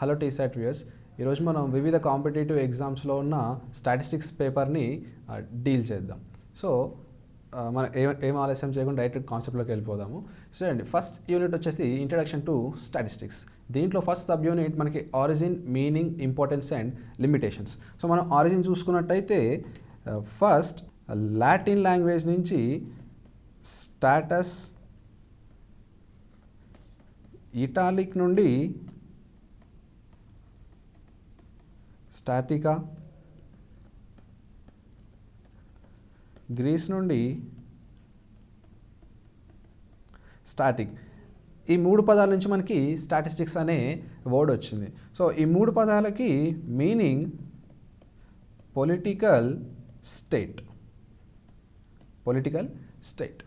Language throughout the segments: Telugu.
Hello T-SAT viewers. ఈరోజు మనం వివిధ కాంపిటేటివ్ ఎగ్జామ్స్లో ఉన్న స్టాటిస్టిక్స్ పేపర్ని డీల్ చేద్దాం. సో మనం ఏం ఆలస్యం చేయకుండా డైరెక్ట్ కాన్సెప్ట్లోకి వెళ్ళిపోదాము. చూడండి, ఫస్ట్ యూనిట్ వచ్చేసి ఇంట్రడక్షన్ టు స్టాటిస్టిక్స్. దీంట్లో ఫస్ట్ సబ్ యూనిట్ మనకి origin, meaning, importance and limitations. So మనం ఆరిజిన్ చూసుకున్నట్టయితే ఫస్ట్ లాటిన్ లాంగ్వేజ్ నుంచి స్టాటస్, ఇటాలిక్ నుండి స్టాటికా, గ్రీస్ నుండి స్టాటిక్. ఈ మూడు పదాల నుంచి మనకి స్టాటిస్టిక్స్ అనే వర్డ్ వచ్చింది. సో ఈ మూడు పదాలకి మీనింగ్ పొలిటికల్ స్టేట్.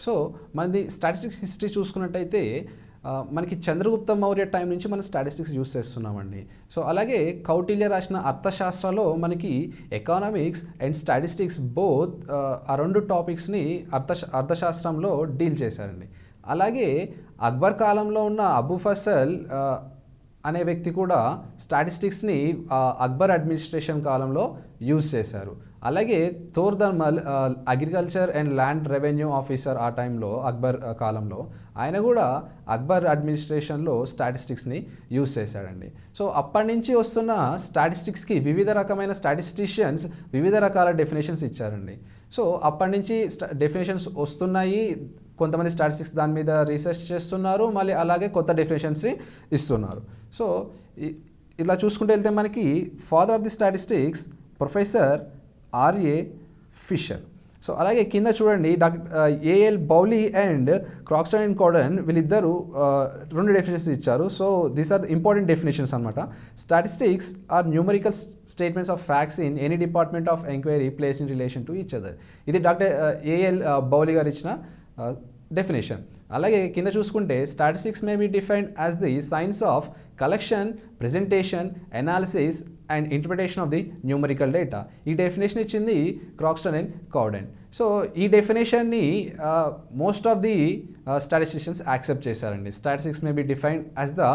సో మనది స్టాటిస్టిక్స్ హిస్టరీ చూసుకున్నట్టయితే మనకి చంద్రగుప్త మౌర్య టైం నుంచి మనం స్టాటిస్టిక్స్ యూస్ చేస్తున్నామండి. సో అలాగే కౌటిల్య రాసిన అర్థశాస్త్రలో మనకి ఎకానమిక్స్ అండ్ స్టాటిస్టిక్స్ బోత్ ఆ రెండు టాపిక్స్ని అర్థశాస్త్రంలో డీల్ చేశారండి. అలాగే అక్బర్ కాలంలో ఉన్న అబూ ఫసల్ అనే వ్యక్తి కూడా స్టాటిస్టిక్స్ని అక్బర్ అడ్మినిస్ట్రేషన్ కాలంలో యూజ్ చేశారు. అలాగే Todarmal agriculture and land revenue officer ఆ టైంలో అక్బర్ కాలంలో ఆయన కూడా అక్బర్ అడ్మినిస్ట్రేషన్లో స్టాటిస్టిక్స్ని యూజ్ చేశాడండి. సో అప్పటి నుంచి వస్తున్న స్టాటిస్టిక్స్కి వివిధ రకమైన స్టాటిస్టిషియన్స్ వివిధ రకాల డెఫినేషన్స్ ఇచ్చారండి. సో అప్పటి నుంచి డెఫినేషన్స్ వస్తున్నాయి, కొంతమంది స్టాటిస్టిక్స్ దాని మీద రీసెర్చ్ చేస్తున్నారు, మళ్ళీ అలాగే కొత్త డెఫినేషన్స్ని ఇస్తున్నారు. సో ఇలా చూసుకుంటూ వెళ్తే మనకి father of the statistics professor RA Fisher. So అలాగే కింద చూడండి, AL Bowley and Croxton and Cowden వీళ్ళిద్దరూ రెండు డెఫినేషన్స్ ఇచ్చారు. So these are important definitions అనమాట. Statistics are numerical statements of facts in any department of enquiry placed in relation to each other. ఇది డాక్టర్ ఏఎల్ బౌలీ గారు ఇచ్చిన డెఫినేషన్. అలాగే కింద చూసుకుంటే statistics may be defined as the science of collection, presentation, analysis and interpretation of the numerical data. ఈ డెఫినేషన్ ఇచ్చింది క్రాక్స్టన్ అండ్ కాడన్. సో ఈ డెఫినేషన్ని most of the statisticians accept చేశారండి. Statistics may be defined as the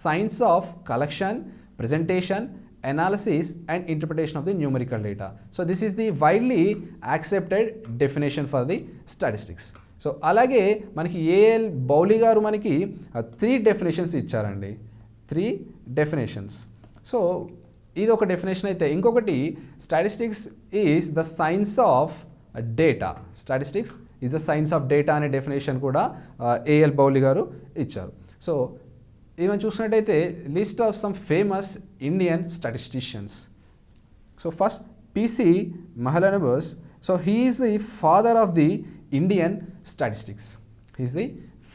science of collection, presentation, analysis and interpretation of the numerical data. So this is the widely accepted definition for the statistics. So అలాగే మనకి ఏఎల్ బౌలీ గారు మనకి 3 డెఫినేషన్స్ ఇచ్చారండి. 3 డెఫినేషన్స్. సో ఇది ఒక డెఫినేషన్ అయితే, ఇంకొకటి statistics is the science of data. Statistics is the science of data అనే డెఫినేషన్ కూడా ఏఎల్ బౌలీ గారు ఇచ్చారు. సో ఈవెన్ చూసినట్టయితే list of some famous Indian statisticians. So first PC Mahalanobis. So he is the father of the Indian statistics. He is the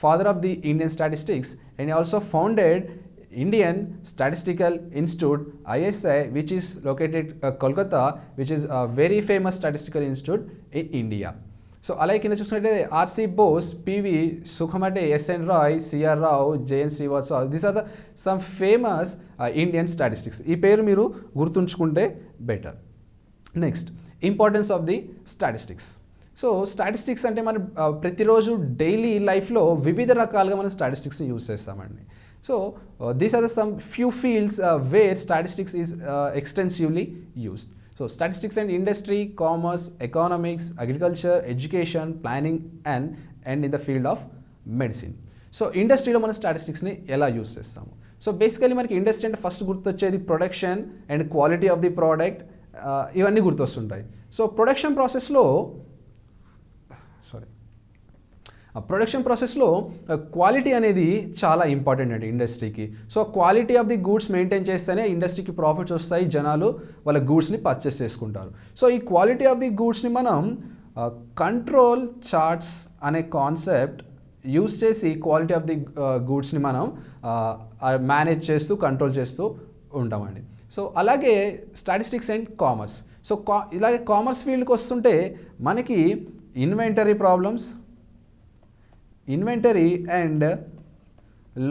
father of the Indian statistics and he also founded Indian Statistical Institute ISI, which is located Kolkata, which is a very famous statistical institute in India. So అలాగే కింద చూసినట్టయితే RC Bose, PV Sukhatme, SN Roy, CR Rao, JN Srivastava, these are the some famous Indian statistics. ఈ పేరు మీరు గుర్తుంచుకుంటే better. Next, importance of the statistics. So statistics అంటే మనం ప్రతిరోజు డైలీ లైఫ్లో వివిధ రకాలుగా మనం స్టాటిస్టిక్స్ని యూజ్ చేస్తామండి. So these are the some few fields where statistics is extensively used. So statistics and industry, commerce, economics, agriculture, education, planning and in the field of medicine. So ఇండస్ట్రీలో మనం స్టాటిస్టిక్స్ని ఎలా యూజ్ చేస్తాము? సో బేసికలీ మనకి ఇండస్ట్రీ అంటే ఫస్ట్ గుర్తొచ్చేది production and quality of the product, ఇవన్నీ గుర్తొస్తుంటాయి. సో ప్రొడక్షన్ ప్రాసెస్లో క్వాలిటీ అనేది చాలా ఇంపార్టెంట్ అండి ఇండస్ట్రీకి. So quality of the goods maintain చేస్తేనే ఇండస్ట్రీకి ప్రాఫిట్స్ వస్తాయి, జనాలు వాళ్ళ గూడ్స్ని పర్చేస్ చేసుకుంటారు. సో ఈ క్వాలిటీ ఆఫ్ ది గూడ్స్ని మనం కంట్రోల్ చార్ట్స్ అనే కాన్సెప్ట్ యూస్ చేసి క్వాలిటీ ఆఫ్ ది గూడ్స్ని మనం మేనేజ్ చేస్తూ, కంట్రోల్ చేస్తూ ఉంటామండి. సో అలాగే స్టాటిస్టిక్స్ అండ్ కామర్స్. సో ఇలాగే కామర్స్ ఫీల్డ్కి వస్తుంటే మనకి inventory and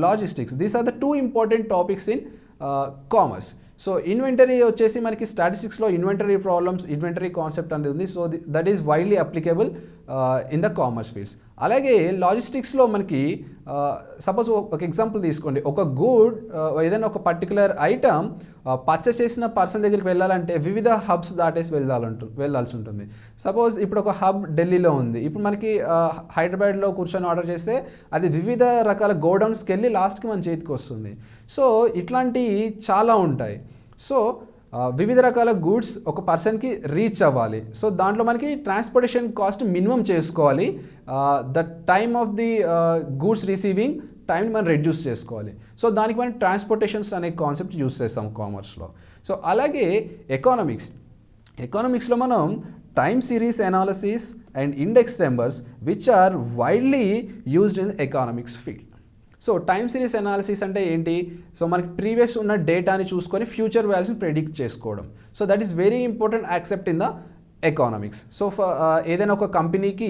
logistics, these are the 2 important topics in commerce. So inventory వచ్చేసి మనకి స్టాటిస్టిక్స్లో ఇన్వెంటరీ ప్రాబ్లమ్స్, ఇన్వెంటరీ కాన్సెప్ట్ అనేది ఉంది. So that is widely applicable in the commerce fields. అలాగే లాజిస్టిక్స్లో మనకి సపోజ్ ఒక ఎగ్జాంపుల్ తీసుకోండి, ఒక గుడ్ ఏదైనా ఒక పర్టికులర్ ఐటమ్ పర్చేస్ చేసిన పర్సన్ దగ్గరికి వెళ్ళాలంటే వివిధ హబ్స్ దాటేసి వెళ్ళాల్సి ఉంటుంది. సపోజ్ ఇప్పుడు ఒక హబ్ ఢిల్లీలో ఉంది, ఇప్పుడు మనకి హైదరాబాద్లో కూర్చొని ఆర్డర్ చేస్తే అది వివిధ రకాల గోడౌన్స్కి వెళ్ళి లాస్ట్కి మన చేతికి వస్తుంది. సో ఇట్లాంటివి చాలా ఉంటాయి. సో వివిధ రకాల గూడ్స్ ఒక పర్సన్కి రీచ్ అవ్వాలి. సో దాంట్లో మనకి ట్రాన్స్పోర్టేషన్ కాస్ట్ మినిమం చేసుకోవాలి. The time of the goods receiving టైంని మనం రెడ్యూస్ చేసుకోవాలి. సో దానికి మనం ట్రాన్స్పోర్టేషన్స్ అనే కాన్సెప్ట్ యూస్ చేస్తాం కామర్స్లో. సో అలాగే ఎకానమిక్స్లో మనం time series analysis and index numbers which are widely used in economics field. So time series analysis అంటే ఏంటి? సో మనకి ప్రీవియస్ ఉన్న డేటాని చూసుకొని ఫ్యూచర్ వాల్యూస్ని ప్రెడిక్ట్ చేసుకోవడం. So that is very important accept in the economics. So ఏదైనా ఒక కంపెనీకి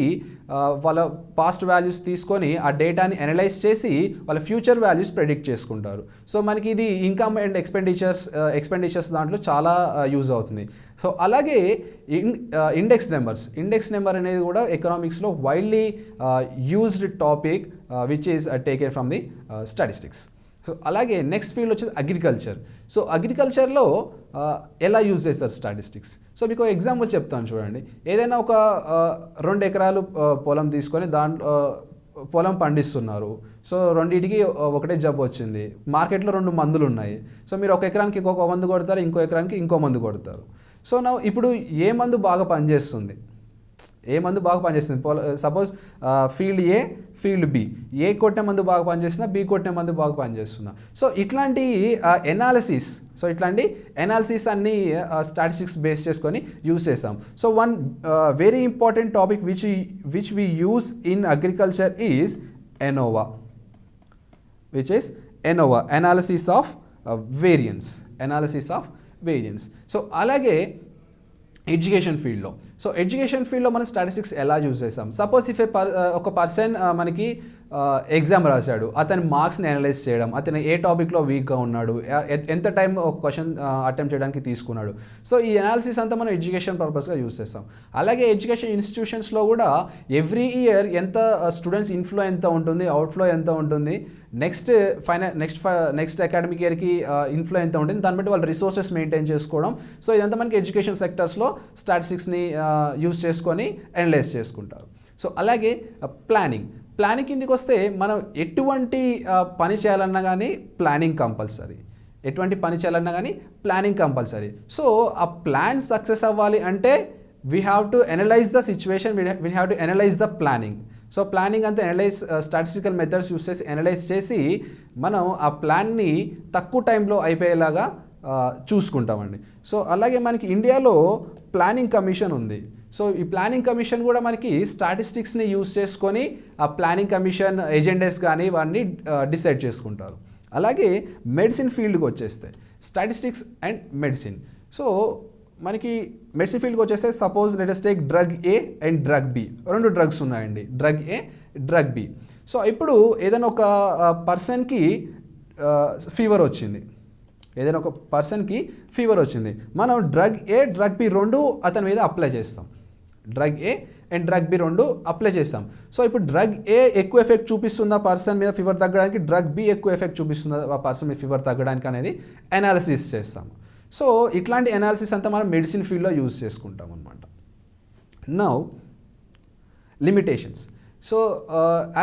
వాళ్ళ పాస్ట్ వాల్యూస్ తీసుకొని ఆ డేటాని అనలైజ్ చేసి వాళ్ళ ఫ్యూచర్ వాల్యూస్ ప్రెడిక్ట్ చేసుకుంటారు. సో మనకి ఇది ఇన్కమ్ అండ్ ఎక్స్పెండిచర్స్ దాంట్లో చాలా యూజ్ అవుతుంది. సో అలాగే ఇండెక్స్ నెంబర్ అనేది కూడా ఎకనామిక్స్లో widely used topic which is taken from the statistics. So అలాగే నెక్స్ట్ ఫీల్డ్ వచ్చేది అగ్రికల్చర్. సో అగ్రికల్చర్లో ఎలా యూజ్ చేస్తారు స్టాటిస్టిక్స్? సో మీకు ఎగ్జాంపుల్ చెప్తాను చూడండి. ఏదైనా ఒక 2 ఎకరాలు పొలం తీసుకొని దాంట్లో పొలం పండిస్తున్నారు. సో రెండింటికి ఒకటే జబ్బు వచ్చింది, మార్కెట్లో 2 మందులు ఉన్నాయి. సో మీరు ఒక ఎకరానికి ఒక మందు కొడతారు, ఇంకో ఎకరానికి ఇంకో మందు కొడతారు. సో ఇప్పుడు ఏ మందు బాగా పనిచేస్తుంది? సపోజ్ ఫీల్డ్ ఏ, ఫీల్డ్ బి, ఏ కొట్టిన మందు బాగా పనిచేస్తున్నా, బి కొట్టిన మందు బాగా పనిచేస్తున్నా. సో ఇట్లాంటి ఎనాలిసిస్ అన్ని స్టాటిస్టిక్స్ బేస్ చేసుకొని యూజ్ చేస్తాం. So one very important topic which we use in agriculture is ANOVA, analysis of variance. So అలాగే ఎడ్యుకేషన్ ఫీల్డ్లో మనం స్టాటిస్టిక్స్ ఎలా యూజ్ చేస్తాం? సపోజ్ ఒక పర్సన్ మనకి ఎగ్జామ్ రాశాడు, అతని మార్క్స్ని అనలైజ్ చేయడం, అతను ఏ టాపిక్లో వీక్గా ఉన్నాడు, ఎంత టైం ఒక క్వశ్చన్ అటెంప్ట్ చేయడానికి తీసుకున్నాడు. సో ఈ అనాలిసిస్ అంతా మనం ఎడ్యుకేషన్ పర్పస్గా యూజ్ చేస్తాం. అలాగే ఎడ్యుకేషన్ ఇన్స్టిట్యూషన్స్లో కూడా ఎవ్రీ ఇయర్ ఎంత స్టూడెంట్స్ ఇన్ఫ్లో ఎంత ఉంటుంది, అవుట్ఫ్లో ఎంత ఉంటుంది, నెక్స్ట్ అకాడమిక్ ఇయర్కి ఇన్ఫ్లో ఎంత ఉంటుంది, దాన్ని బట్టి వాళ్ళు రిసోర్సెస్ మెయింటైన్ చేసుకోవడం. సో ఇదంతా మనకి ఎడ్యుకేషన్ సెక్టర్స్లో స్టాటిస్టిక్స్ని యూజ్ చేసుకొని అనలైజ్ చేసుకుంటారు. సో అలాగే ప్లానింగ్ కిందకి వస్తే మనం ఎటువంటి పని చేయాలన్నా కానీ ప్లానింగ్ కంపల్సరీ. సో ఆ ప్లాన్ సక్సెస్ అవ్వాలి అంటే we have to analyse the situation, we have to analyse the planning. So planning అంతా స్టాటిస్టికల్ మెథడ్స్ యూస్ చేసి అనలైజ్ చేసి మనం ఆ ప్లాన్ని తక్కువ టైంలో అయిపోయేలాగా చూసుకుంటామండి. సో అలాగే మనకి ఇండియాలో ప్లానింగ్ కమిషన్ ఉంది. సో ఈ ప్లానింగ్ కమిషన్ కూడా మనకి స్టాటిస్టిక్స్ని యూజ్ చేసుకొని ఆ ప్లానింగ్ కమిషన్ ఎజెండాస్ కానీ ఇవన్నీ డిసైడ్ చేసుకుంటారు. అలాగే మెడిసిన్ ఫీల్డ్కి వచ్చేస్తే స్టాటిస్టిక్స్ అండ్ మెడిసిన్. సో మనకి మెడిసిన్ ఫీల్డ్కి వచ్చేస్తే suppose let us take drug A and drug B, 2 drugs ఉన్నాయండి, drug A, drug B. So ఇప్పుడు ఏదైనా ఒక పర్సన్కి ఫీవర్ వచ్చింది, మనం డ్రగ్ ఏ, డ్రగ్ బి 2 అతని మీద అప్లై చేస్తాం. సో ఇప్పుడు డ్రగ్ ఏ ఎక్కువ ఎఫెక్ట్ చూపిస్తుందా పర్సన్ మీద ఫీవర్ తగ్గడానికి, డ్రగ్ బి ఎక్కువ ఎఫెక్ట్ చూపిస్తుందా ఆ పర్సన్ మీద ఫీవర్ తగ్గడానికి అనేది అనాలిసిస్ చేస్తాం. సో ఇట్లాంటి అనాలిసిస్ అంతా మనం మెడిసిన్ ఫీల్డ్లో యూజ్ చేసుకుంటాం అనమాట. Now limitations. So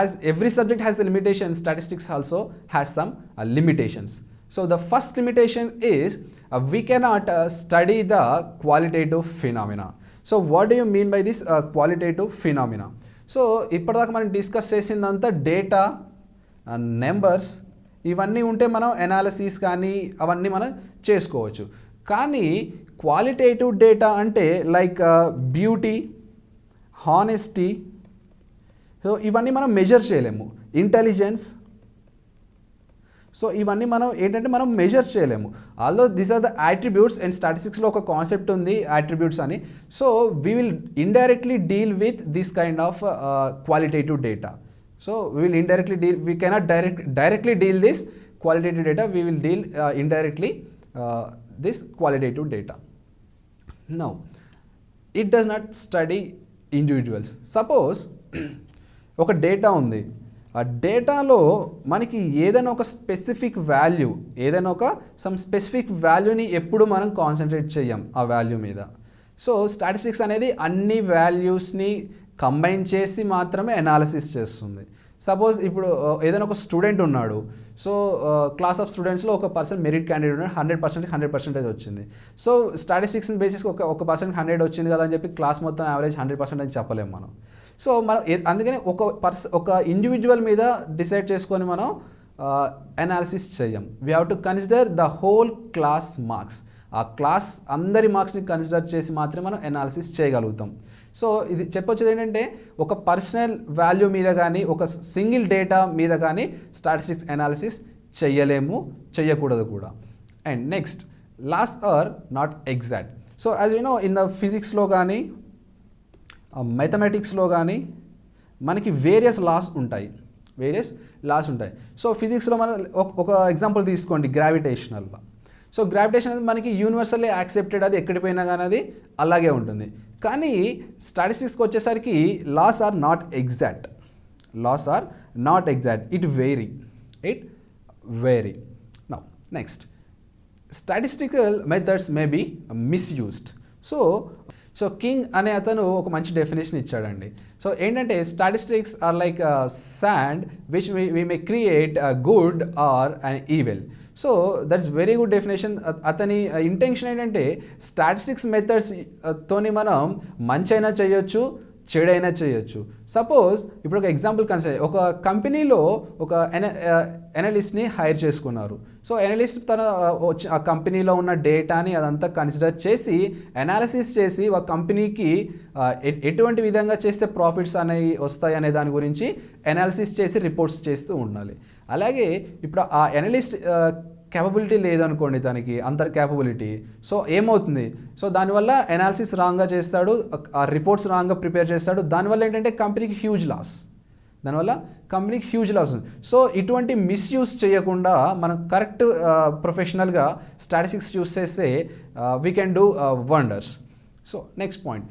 as every subject has the limitations, statistics also has some limitations. So the first limitation is we cannot study the qualitative phenomena. So what do you mean by this qualitative phenomena? So ఇప్పటిదాకా మనం డిస్కస్ చేసిందంతా డేటా, నెంబర్స్ ఇవన్నీ ఉంటే మనం అనాలిసిస్ కానీ అవన్నీ మనం చేసుకోవచ్చు. కానీ క్వాలిటేటివ్ డేటా అంటే లైక్ బ్యూటీ, హానెస్టీ, సో ఇవన్నీ మనం మెజర్ చేయలేము. ఇంటెలిజెన్స్, సో ఇవన్నీ మనం ఏంటంటే మనం మెజర్ చేయలేము. Although these are the attributes. And స్టాటిస్టిక్స్లో ఒక కాన్సెప్ట్ ఉంది యాట్రిబ్యూట్స్ అని. So we will indirectly deal with this kind of qualitative data. So we will indirectly deal, we cannot directly deal this qualitative data, we will deal indirectly this qualitative data. Now, it does not study individuals. Suppose ఒక డేటా ఉంది, ఆ డేటాలో మనకి ఏదైనా ఒక స్పెసిఫిక్ వాల్యూ, ఏదైనా ఒక స్పెసిఫిక్ వాల్యూని ఎప్పుడు మనం కాన్సన్ట్రేట్ చేయం ఆ వాల్యూ మీద. సో స్టాటిస్టిక్స్ అనేది అన్ని వాల్యూస్ని కంబైన్ చేసి మాత్రమే అనాలిసిస్ చేస్తుంది. సపోజ్ ఇప్పుడు ఏదైనా ఒక స్టూడెంట్ ఉన్నాడు, సో క్లాస్ ఆఫ్ స్టూడెంట్స్లో ఒక పర్సన్ మెరిట్ క్యాండిడేట్ ఉన్నాడు, 100% వచ్చింది. సో స్టాటిస్టిక్స్ని బేసిస్ ఒక పర్సన్కి 100 వచ్చింది కదా అని చెప్పి క్లాస్ మొత్తం యావరేజ్ 100% అని చెప్పలేము మనం. సో మనం అందుకని ఒక ఇండివిజువల్ మీద డిసైడ్ చేసుకొని మనం అనాలిసిస్ చేయం. We have to consider the whole class marks. ఆ క్లాస్ అందరి మార్క్స్ని కన్సిడర్ చేసి మాత్రమే మనం అనాలిసిస్ చేయగలుగుతాం. సో ఇది చెప్పొచ్చేది ఏంటంటే ఒక పర్సనల్ వాల్యూ మీద కానీ ఒక సింగిల్ డేటా మీద కానీ స్టాటిస్టిక్స్ అనాలిసిస్ చేయకూడదు కూడా. And next, laws are not exact. So as you know, in the ఫిజిక్స్లో కానీ మ్యాథమెటిక్స్లో కానీ మనకి వేరియస్ లాస్ ఉంటాయి. సో ఫిజిక్స్లో మనం ఒక ఎగ్జాంపుల్ తీసుకోండి, గ్రావిటేషనల్ లా. సో గ్రావిటేషన్ అనేది మనకి యూనివర్సల్లీ యాక్సెప్టెడ్, అది ఎక్కడికి పోయినా కానీ అది అలాగే ఉంటుంది. కానీ స్టాటిస్టిక్స్కి వచ్చేసరికి laws are not exact. It vary. Now next, statistical methods may be misused. So King అనే అతను ఒక మంచి డెఫినేషన్ ఇచ్చాడండి. సో ఏంటంటే statistics are like sand which we may create good or an evil. So that's very good definition. అతని ఇంటెన్షన్ ఏంటంటే స్టాటిస్టిక్స్ మెథడ్స్ తోని మనం మంచి అయినా చేయొచ్చు, చెడైనా చేయొచ్చు. సపోజ్ ఇప్పుడు ఒక ఎగ్జాంపుల్ కన్సిడర్, ఒక కంపెనీలో ఒక ఎనలిస్ట్ని హైర్ చేసుకున్నారు. సో ఎనలిస్ట్ తన ఆ కంపెనీలో ఉన్న డేటాని అదంతా కన్సిడర్ చేసి అనాలిసిస్ చేసి ఒక కంపెనీకి ఎటువంటి విధంగా చేస్తే ప్రాఫిట్స్ అనేవి వస్తాయి అనే దాని గురించి అనాలిసిస్ చేసి రిపోర్ట్స్ చేస్తూ ఉండాలి. అలాగే ఇప్పుడు ఆ ఎనలిస్ట్ క్యాపబిలిటీ లేదనుకోండి, దానికి అంతర్ క్యాపబిలిటీ, సో ఏమవుతుంది? సో దానివల్ల అనాలిసిస్ రాంగ్గా చేస్తాడు, ఆ రిపోర్ట్స్ రాంగ్గా ప్రిపేర్ చేస్తాడు. దానివల్ల ఏంటంటే కంపెనీకి హ్యూజ్ లాస్ ఉంది. సో ఇటువంటి మిస్యూజ్ చేయకుండా మనం కరెక్ట్ ప్రొఫెషనల్గా స్టాటిస్టిక్స్ యూస్ చేస్తే we can do wonders. So next point,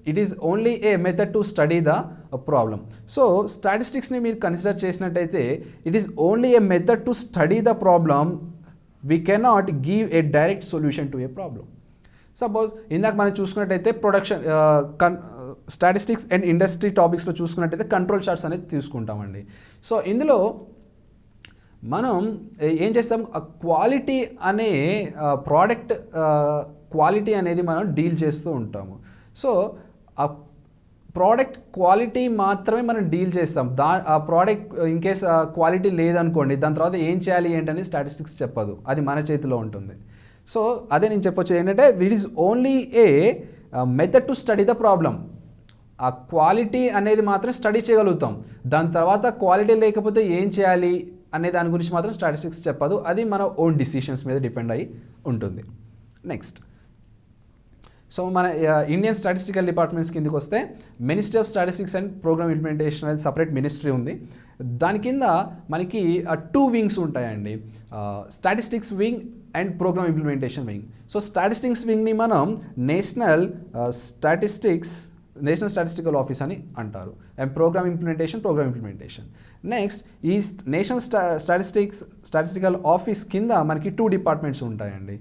it is only a method to study the problem. So స్టాటిస్టిక్స్ని మీరు కన్సిడర్ చేసినట్టయితే it is only a method to study the problem. We cannot give a direct solution to a problem. Suppose ఇందాక మనం చూసుకున్నట్టయితే స్టాటిస్టిక్స్ అండ్ ఇండస్ట్రీ టాపిక్స్లో చూసుకున్నట్టయితే కంట్రోల్ చార్ట్స్ అనేది తీసుకుంటామండి. సో ఇందులో మనం ఏం చేస్తాం, క్వాలిటీ అనే ప్రోడక్ట్ క్వాలిటీ అనేది మనం డీల్ చేస్తూ ఉంటాము. సో ఆ ప్రోడక్ట్ క్వాలిటీ మాత్రమే మనం డీల్ చేస్తాం. ఆ ప్రోడక్ట్ ఇన్ కేస్ క్వాలిటీ లేదనుకోండి, దాని తర్వాత ఏం చేయాలి ఏంటని స్టాటిస్టిక్స్ చెప్పదు, అది మన చేతిలో ఉంటుంది. సో అదే నేను చెప్పొచ్చు ఏంటంటే it is only a method to study the problem. ఆ క్వాలిటీ అనేది మాత్రం స్టడీ చేయగలుగుతాం, దాని తర్వాత క్వాలిటీ లేకపోతే ఏం చేయాలి అనే దాని గురించి మాత్రం స్టాటిస్టిక్స్ చెప్పదు, అది మన ఓన్ డిసిషన్స్ మీద డిపెండ్ అయి ఉంటుంది. నెక్స్ట్, సో మన ఇండియన్ స్టాటిస్టికల్ డిపార్ట్మెంట్స్ కిందకి వస్తే ministry of statistics and programme implementation అనేది సపరేట్ మినిస్ట్రీ ఉంది. దాని కింద మనకి 2 వింగ్స్ ఉంటాయండి, statistics wing and programme implementation wing. So statistics వింగ్ని మనం నేషనల్ స్టాటిస్టికల్ ఆఫీస్ అని అంటారు, అండ్ ప్రోగ్రామ్ ఇంప్లిమెంటేషన్. నెక్స్ట్, ఈ నేషనల్ స్టాటిస్టికల్ ఆఫీస్ కింద మనకి 2 డిపార్ట్మెంట్స్ ఉంటాయండి,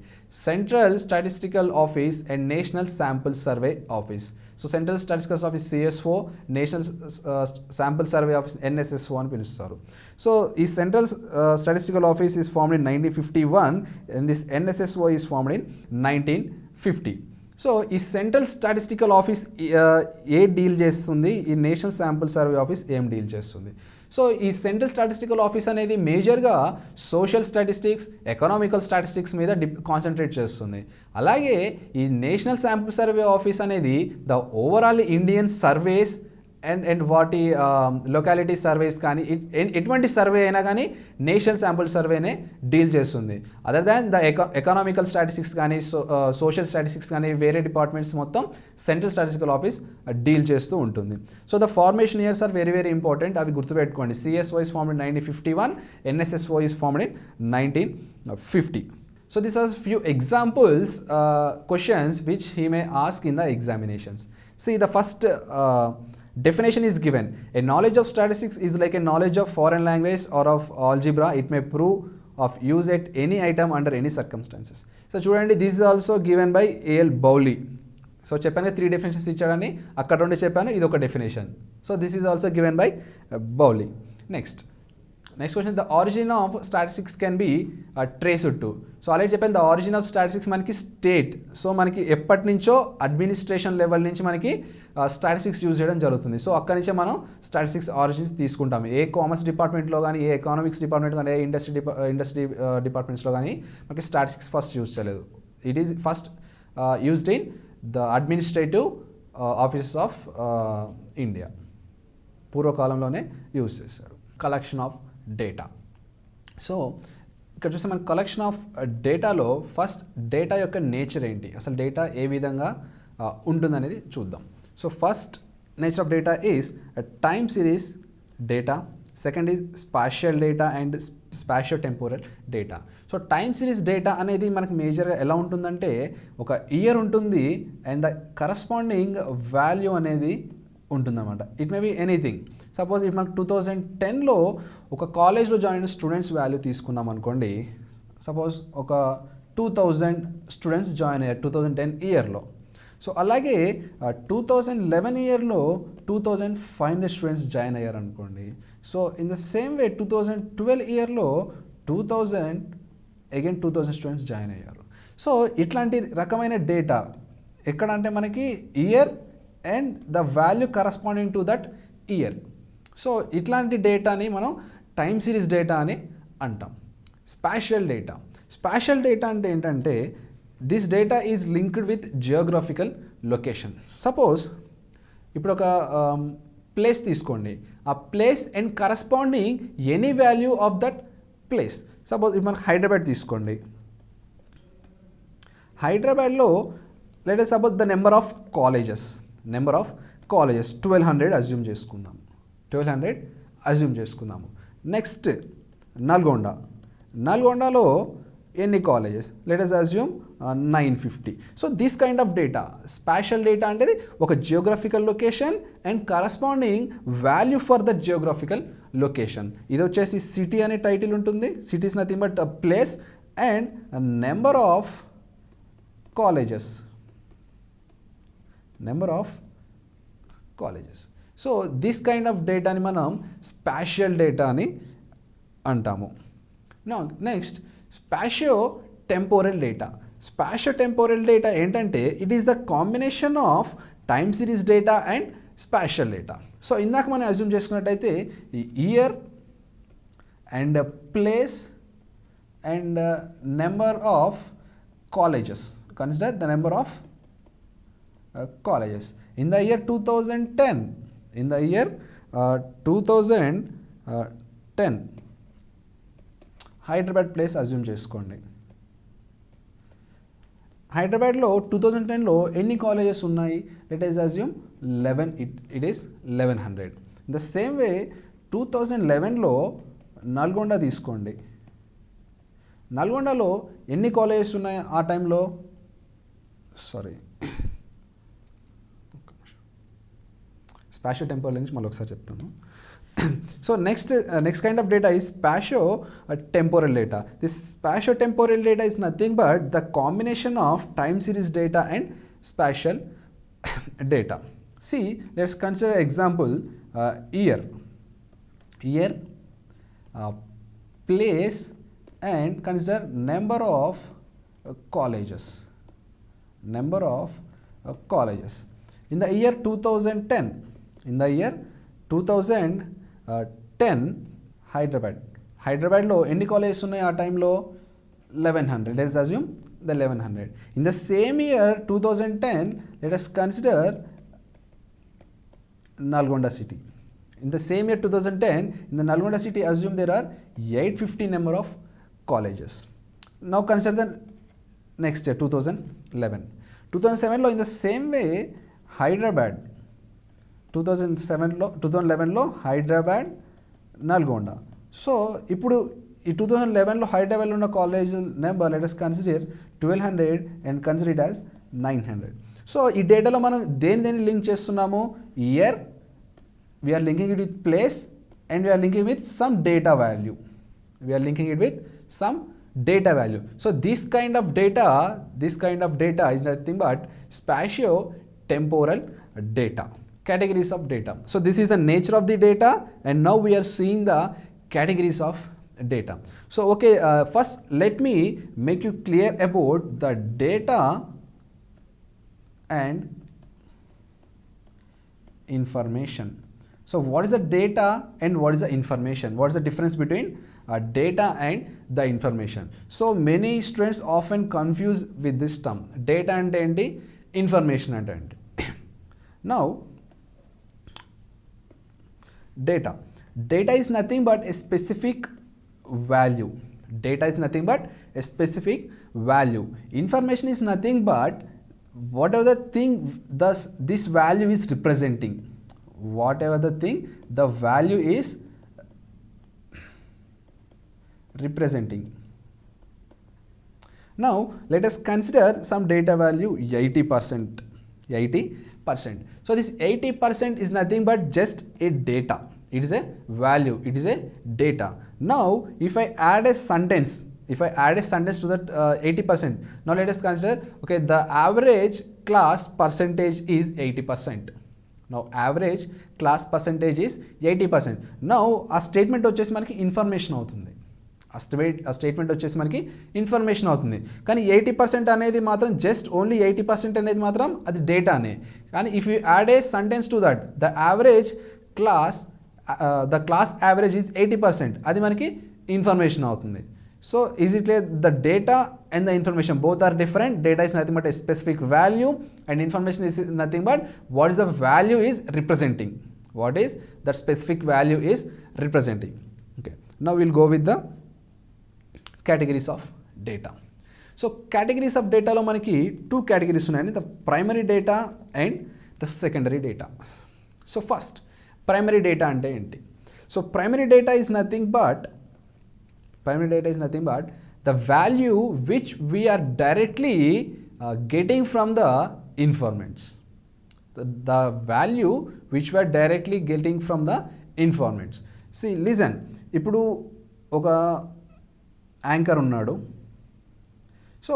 central statistical office and national sample survey office. So central statistical office CSO, national sample survey office NSSO అని పిలుస్తారు. సో ఈ central statistical office is formed in 1951 and this NSSO is formed in 1950. So ఈ సెంట్రల్ స్టాటిస్టికల్ ఆఫీస్ ఏ డీల్ చేస్తుంది, ఈ నేషనల్ శాంపుల్ సర్వే ఆఫీస్ ఏం డీల్ చేస్తుంది? సో ఈ సెంట్రల్ స్టాటిస్టికల్ ఆఫీస్ అనేది మేజర్గా సోషల్ స్టాటిస్టిక్స్, ఎకనామికల్ స్టాటిస్టిక్స్ మీద కాన్సన్ట్రేట్ చేస్తుంది. అలాగే ఈ నేషనల్ శాంపుల్ సర్వే ఆఫీస్ అనేది the overall Indian surveys and వాటి లొకాలిటీ సర్వేస్ కానీ ఎటువంటి సర్వే అయినా కానీ నేషనల్ శాంపుల్ సర్వేనే డీల్ చేస్తుంది. Other than the economical statistics కానీ సోషల్ స్టాటిస్టిక్స్ కానీ వేరే డిపార్ట్మెంట్స్ మొత్తం సెంట్రల్ స్టాటిస్టికల్ ఆఫీస్ డీల్ చేస్తూ ఉంటుంది. So the formation years or very very important, అవి గుర్తుపెట్టుకోండి. CSO is formed in 1951, NSSO is formed in 1950. So these are few examples, questions which he may ask in the examinations. See, the first definition is given. A knowledge of statistics is like a knowledge of foreign language or of algebra. It may prove of use at any item under any circumstances. So చూడండి, this is also given by A.L. Bowley. So చెప్పాను 3 డెఫినేషన్స్ ఇచ్చాడని, అక్కడ నుండి చెప్పాను, ఇది ఒక definition. So this is also given by Bowley. Next question, the origin of statistics can be traced to. So already చెప్పాను, ద ఆరిజిన్ ఆఫ్ స్టాటిస్టిక్స్ మనకి స్టేట్. సో మనకి ఎప్పటి నుంచో అడ్మినిస్ట్రేషన్ లెవెల్ నుంచి మనకి స్టాటిస్టిక్స్ యూజ్ చేయడం జరుగుతుంది. సో అక్కడి నుంచే మనం స్టాటిస్టిక్స్ ఆరిజిన్స్ తీసుకుంటాము. ఏ కామర్స్ డిపార్ట్మెంట్లో కానీ, ఏ ఎకనామిక్స్ డిపార్ట్మెంట్ కానీ, ఏ ఇండస్ట్రీ డిపార్ట్మెంట్స్లో కానీ మనకి స్టాటిస్టిక్స్ ఫస్ట్ యూజ్ చేయలేదు. It is first used in the administrative offices of India. పూర్వకాలంలోనే యూజ్ చేశారు. Collection of data. సో ఇక్కడ చూస్తే మన కలెక్షన్ ఆఫ్ డేటాలో ఫస్ట్ డేటా యొక్క నేచర్ ఏంటి, అసలు డేటా ఏ విధంగా ఉంటుందనేది చూద్దాం. So first nature of data is time series data, second is spatial data and spatio temporal data. So time series data అనేది మనకు మేజర్గా ఎలా ఉంటుందంటే, ఒక ఇయర్ ఉంటుంది అండ్ ద కరస్పాండింగ్ వాల్యూ అనేది ఉంటుందన్నమాట. It may be anything. Suppose ఇప్పుడు మనకు 2010లో ఒక కాలేజ్లో జాయిన్ అయిన స్టూడెంట్స్ వాల్యూ తీసుకున్నాం అనుకోండి. సపోజ్ ఒక 2000 స్టూడెంట్స్ జాయిన్ అయ్యారు 2010 ఇయర్లో. సో అలాగే 2011 ఇయర్లో 2500 స్టూడెంట్స్ జాయిన్ అయ్యారు అనుకోండి. సో ఇన్ ద సేమ్ వే 2012 ఇయర్లో 2000 స్టూడెంట్స్ జాయిన్ అయ్యారు. సో ఇట్లాంటి రకమైన డేటా ఎక్కడంటే మనకి year and the value corresponding to that year. So ఇట్లాంటి డేటాని మనం టైమ్ సిరీస్ డేటా అని అంటాం. స్పాషియల్ డేటా అంటే ఏంటంటే, this data is linked with geographical location. Suppose ఇప్పుడు ఒక ప్లేస్ తీసుకోండి, ఆ place and corresponding any value of that place. Suppose ఇప్పుడు మనకు హైదరాబాద్ తీసుకోండి. హైదరాబాద్లో let us suppose the number of colleges 1200 assume చేసుకుందాము. నెక్స్ట్ నల్గొండలో ఎన్ని colleges, let us assume 950. So this kind of data, spatial data అంటే ఒక geographical location and corresponding value for that geographical location. ఇది వచ్చేసి సిటీ అనే టైటిల్ ఉంటుంది. City is nothing but place and number of colleges. So this kind of డేటాని మనం స్పాషియల్ డేటా అని అంటాము. నెక్స్ట్ స్పాషియో టెంపోరల్ డేటా ఏంటంటే, it is the combination of time series data and spatial data. So ఇందాక మనం అజ్యూమ్ చేసుకున్నట్టయితే year and place and number of colleges. Consider the number of colleges in the year 2010. Hyderabad place assume చేసుకోండి. హైదరాబాద్లో 2010లో ఎన్ని కాలేజెస్ ఉన్నాయి, let us assume 11. It is 1100. In the same way 2011లో నల్గొండ తీసుకోండి. నల్గొండలో ఎన్ని కాలేజెస్ ఉన్నాయి ఆ టైంలో, స్పాషియో టెంపోరల్ నుంచి మళ్ళీ ఒకసారి చెప్తాను. So next kind of data is spatio temporal data. This spatio temporal data is nothing but the combination of time series data and spatial data. See let's consider example year, place and consider number of colleges. In the year 2010, హైదరాబాద్లో ఎన్ని కాలేజెస్ ఉన్నాయి ఆ టైంలో, 1100. Let's assume the 1100. In the same year 2010, let us consider Nalgonda city. In the same year 2010, in the Nalgonda city, assume there are 850 number of colleges. Now consider the next year 2011. 2007 in the same way Hyderabad. 2011 Hyderabad, Nalgonda. So ఇప్పుడు ఈ 2011 హైదరాబాద్లో ఉన్న college number let us consider 1200 and consider it as 900. So ఈ డేటాలో మనం దేని లింక్ చేస్తున్నాము, year, we are linking it with place and we are linking with some data value. We are linking it with some data value. So this kind of data is nothing but spatio-temporal data, categories of data. So this is the nature of the data, and now we are seeing the categories of data. So okay, first let me make you clear about the data and information. So what is the data and what is the information? What is the difference between data and the information? So many students often confuse with this term. Data and information and now data is nothing but a specific value. Data is nothing but a specific value. Information is nothing but whatever the thing thus this value is representing. Whatever the thing the value is representing. Now let us consider some data value 80%. So this 80% is nothing but just a data. It is a value, it is a data. Now if I add a sentence to that 80%, now let us consider, okay, the average class percentage is 80%. Now average class percentage is 80%. Now ఆ స్టేట్మెంట్ వచ్చేసి మనకి ఇన్ఫర్మేషన్ అవుతుంది. ఆ స్టేట్మెంట్ వచ్చేసి మనకి ఇన్ఫర్మేషన్ అవుతుంది. కానీ 80% అనేది మాత్రం జస్ట్ ఓన్లీ 80% అనేది మాత్రం అది డేటానే. కానీ if you add A sentence to that, the class average is 80%, అది మనకి ఇన్ఫర్మేషన్ అవుతుంది. So is it clear? The data and the information both are different. Data is nothing but a specific value and information is nothing but what is the value is representing. What is that specific value is representing. Okay. Now we'll go with the categories of data. So categories of data lo manaki two categories unnayani, the primary data and the secondary data. So first primary data ante enti? So primary data is nothing but the value which we are directly getting from the informants. The value which we are directly getting from the informants. See, listen, ఇప్పుడు ఒక యాంకర్ ఉన్నాడు. So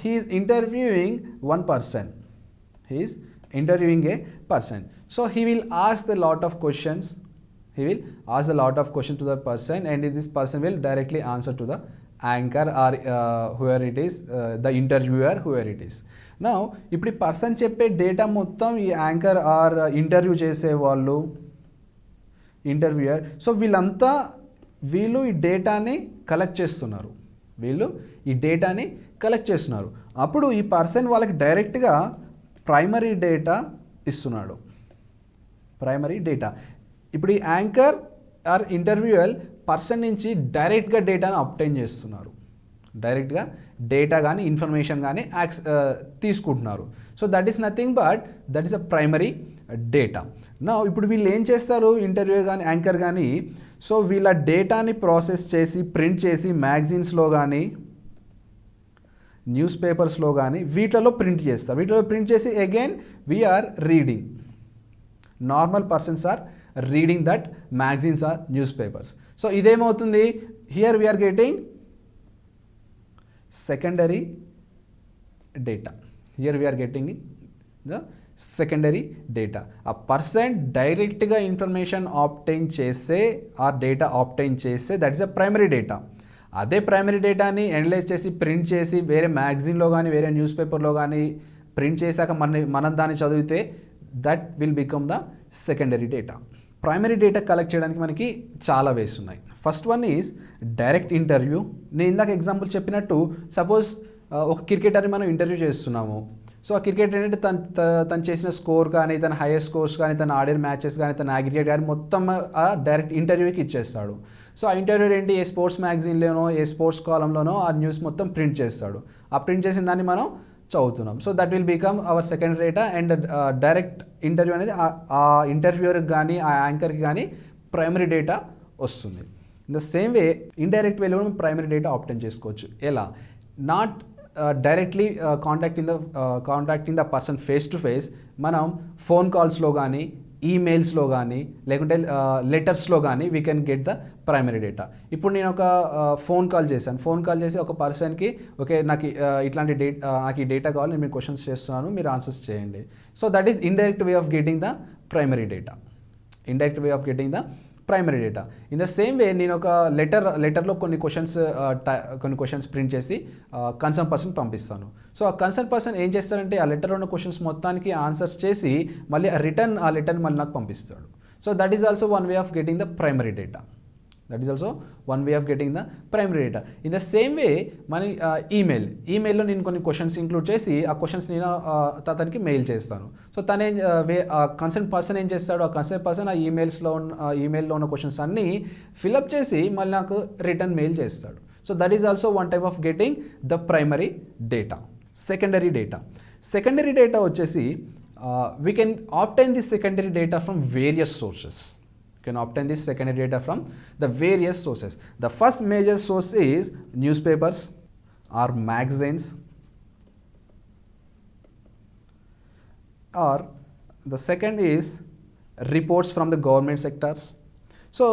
he is interviewing one person. He is interviewing a person. So he will ask a lot of questions. He will ask a lot of questions to the person, and this person will directly answer to the anchor or whoever it is, the interviewer, whoever it is. Now ఇప్పుడు ఈ పర్సన్ చెప్పే డేటా మొత్తం ఈ యాంకర్ ఆర్ ఇంటర్వ్యూ చేసే వాళ్ళు, ఇంటర్వ్యూయర్, సో వీళ్ళు ఈ డేటాని కలెక్ట్ చేస్తున్నారు. అప్పుడు ఈ పర్సన్ వాళ్ళకి డైరెక్ట్గా ప్రైమరీ డేటా ఇస్తున్నాడు. ప్రైమరీ డేటా ఇప్పుడు ఈ యాంకర్ ఆర్ ఇంటర్వ్యూయర్ పర్సన్ నుంచి డైరెక్ట్గా డేటాను అబ్టైన్ చేస్తున్నారు. డైరెక్ట్గా డేటా కానీ ఇన్ఫర్మేషన్ కానీ తీసుకుంటున్నారు. So that is nothing but that is a primary data. నా ఇప్పుడు వీళ్ళు ఏం చేస్తారు, ఇంటర్వ్యూయర్ కానీ యాంకర్ కానీ, సో వీళ్ళ డేటాని ప్రాసెస్ చేసి ప్రింట్ చేసి మ్యాగజైన్స్లో కానీ న్యూస్ పేపర్స్లో కానీ వీటిలో ప్రింట్ చేస్తారు. వీటిలో ప్రింట్ చేసి again we are reading. Normal persons are reading that magazines or newspapers. So ఇదేమవుతుంది, here we are getting secondary data. Here we are getting the secondary data. A person డైరెక్ట్గా ఇన్ఫర్మేషన్ ఆబ్టైన్ చేసే ఆర్ డేటా ఆబ్టైన్ చేసే that is a primary data. అదే ప్రైమరీ డేటాని అనలైజ్ చేసి ప్రింట్ చేసి వేరే మ్యాగజైన్లో కానీ వేరే న్యూస్ పేపర్లో కానీ ప్రింట్ చేశాక మనం దాన్ని చదివితే that will become the secondary data. Primary data collect చేయడానికి మనకి చాలా వేస్ ఉన్నాయి. First one is direct interview. నేను ఇందాక ఎగ్జాంపుల్ చెప్పినట్టు సపోజ్ ఒక క్రికెటర్ని మనం ఇంటర్వ్యూ చేస్తున్నాము. సో ఆ క్రికెటర్ ఏంటంటే తను చేసిన స్కోర్ కానీ తన హైయెస్ట్ స్కోర్స్ కానీ తన ఆడిన మ్యాచెస్ కానీ తన అగ్రిగేట్ కానీ మొత్తం డైరెక్ట్ ఇంటర్వ్యూకి ఇచ్చేస్తాడు. సో ఆ ఇంటర్వ్యూ ఏంటి, ఏ స్పోర్ట్స్ మ్యాగజైన్లోనో ఏ స్పోర్ట్స్ కాలంలోనో ఆ న్యూస్ మొత్తం ప్రింట్ చేస్తాడు. ఆ ప్రింట్ చేసిన దాన్ని మనం చదువుతున్నాం. So that will become hour secondary data. And direct interview అనేది ఆ ఇంటర్వ్యూయర్కి కానీ ఆ యాంకర్కి కానీ ప్రైమరీ డేటా వస్తుంది. In the same way indirect వేలో ప్రైమరీ డేటా ఆబ్టైన్ చేసుకోవచ్చు. ఎలా, not directly contacting the person face to face, మనం ఫోన్ కాల్స్లో కానీ ఈమెయిల్స్లో కానీ లేకుంటే లెటర్స్లో కానీ we can get the primary data. ఇప్పుడు నేను ఒక ఫోన్ కాల్ చేశాను, ఫోన్ కాల్ చేసి ఒక పర్సన్కి ఓకే నాకు ఇట్లాంటి నాకు ఈ డేటా కావాలి, నేను మీకు క్వశ్చన్స్ చేస్తున్నాను, మీరు ఆన్సర్స్ చేయండి. So that is indirect way of getting the primary data. Indirect way of getting the primary data. In the same వే నేను ఒక లెటర్లో కొన్ని క్వశ్చన్స్ ప్రింట్ చేసి కన్సర్న్ పర్సన్ పంపిస్తాను. సో ఆ కన్సర్న్ పర్సన్ ఏం చేస్తారంటే ఆ లెటర్లో ఉన్న క్వశ్చన్స్ మొత్తానికి ఆన్సర్స్ చేసి మళ్ళీ ఆ లెటర్ని మళ్ళీ నాకు పంపిస్తాడు. So that is also one way of getting the primary data. That is also one way of getting the primary data. In the same వే మన ఈమెయిల్లో నేను కొన్ని క్వశ్చన్స్ ఇంక్లూడ్ చేసి ఆ క్వశ్చన్స్ నేను అతనికి మెయిల్ చేస్తాను. సో తనే కన్సర్న్ పర్సన్ ఏం చేస్తాడు, ఆ కన్సర్న్ పర్సన్ ఆ ఈమెయిల్లో ఉన్న క్వశ్చన్స్ అన్నీ ఫిలప్ చేసి మళ్ళీ నాకు రిటర్న్ మెయిల్ చేస్తాడు. So that is also one type of getting the primary data. Secondary data వచ్చేసి we can obtain the secondary data from various sources. Can obtain this secondary data from the various sources. The first major source is newspapers or magazines, or the second is reports from the government sectors. So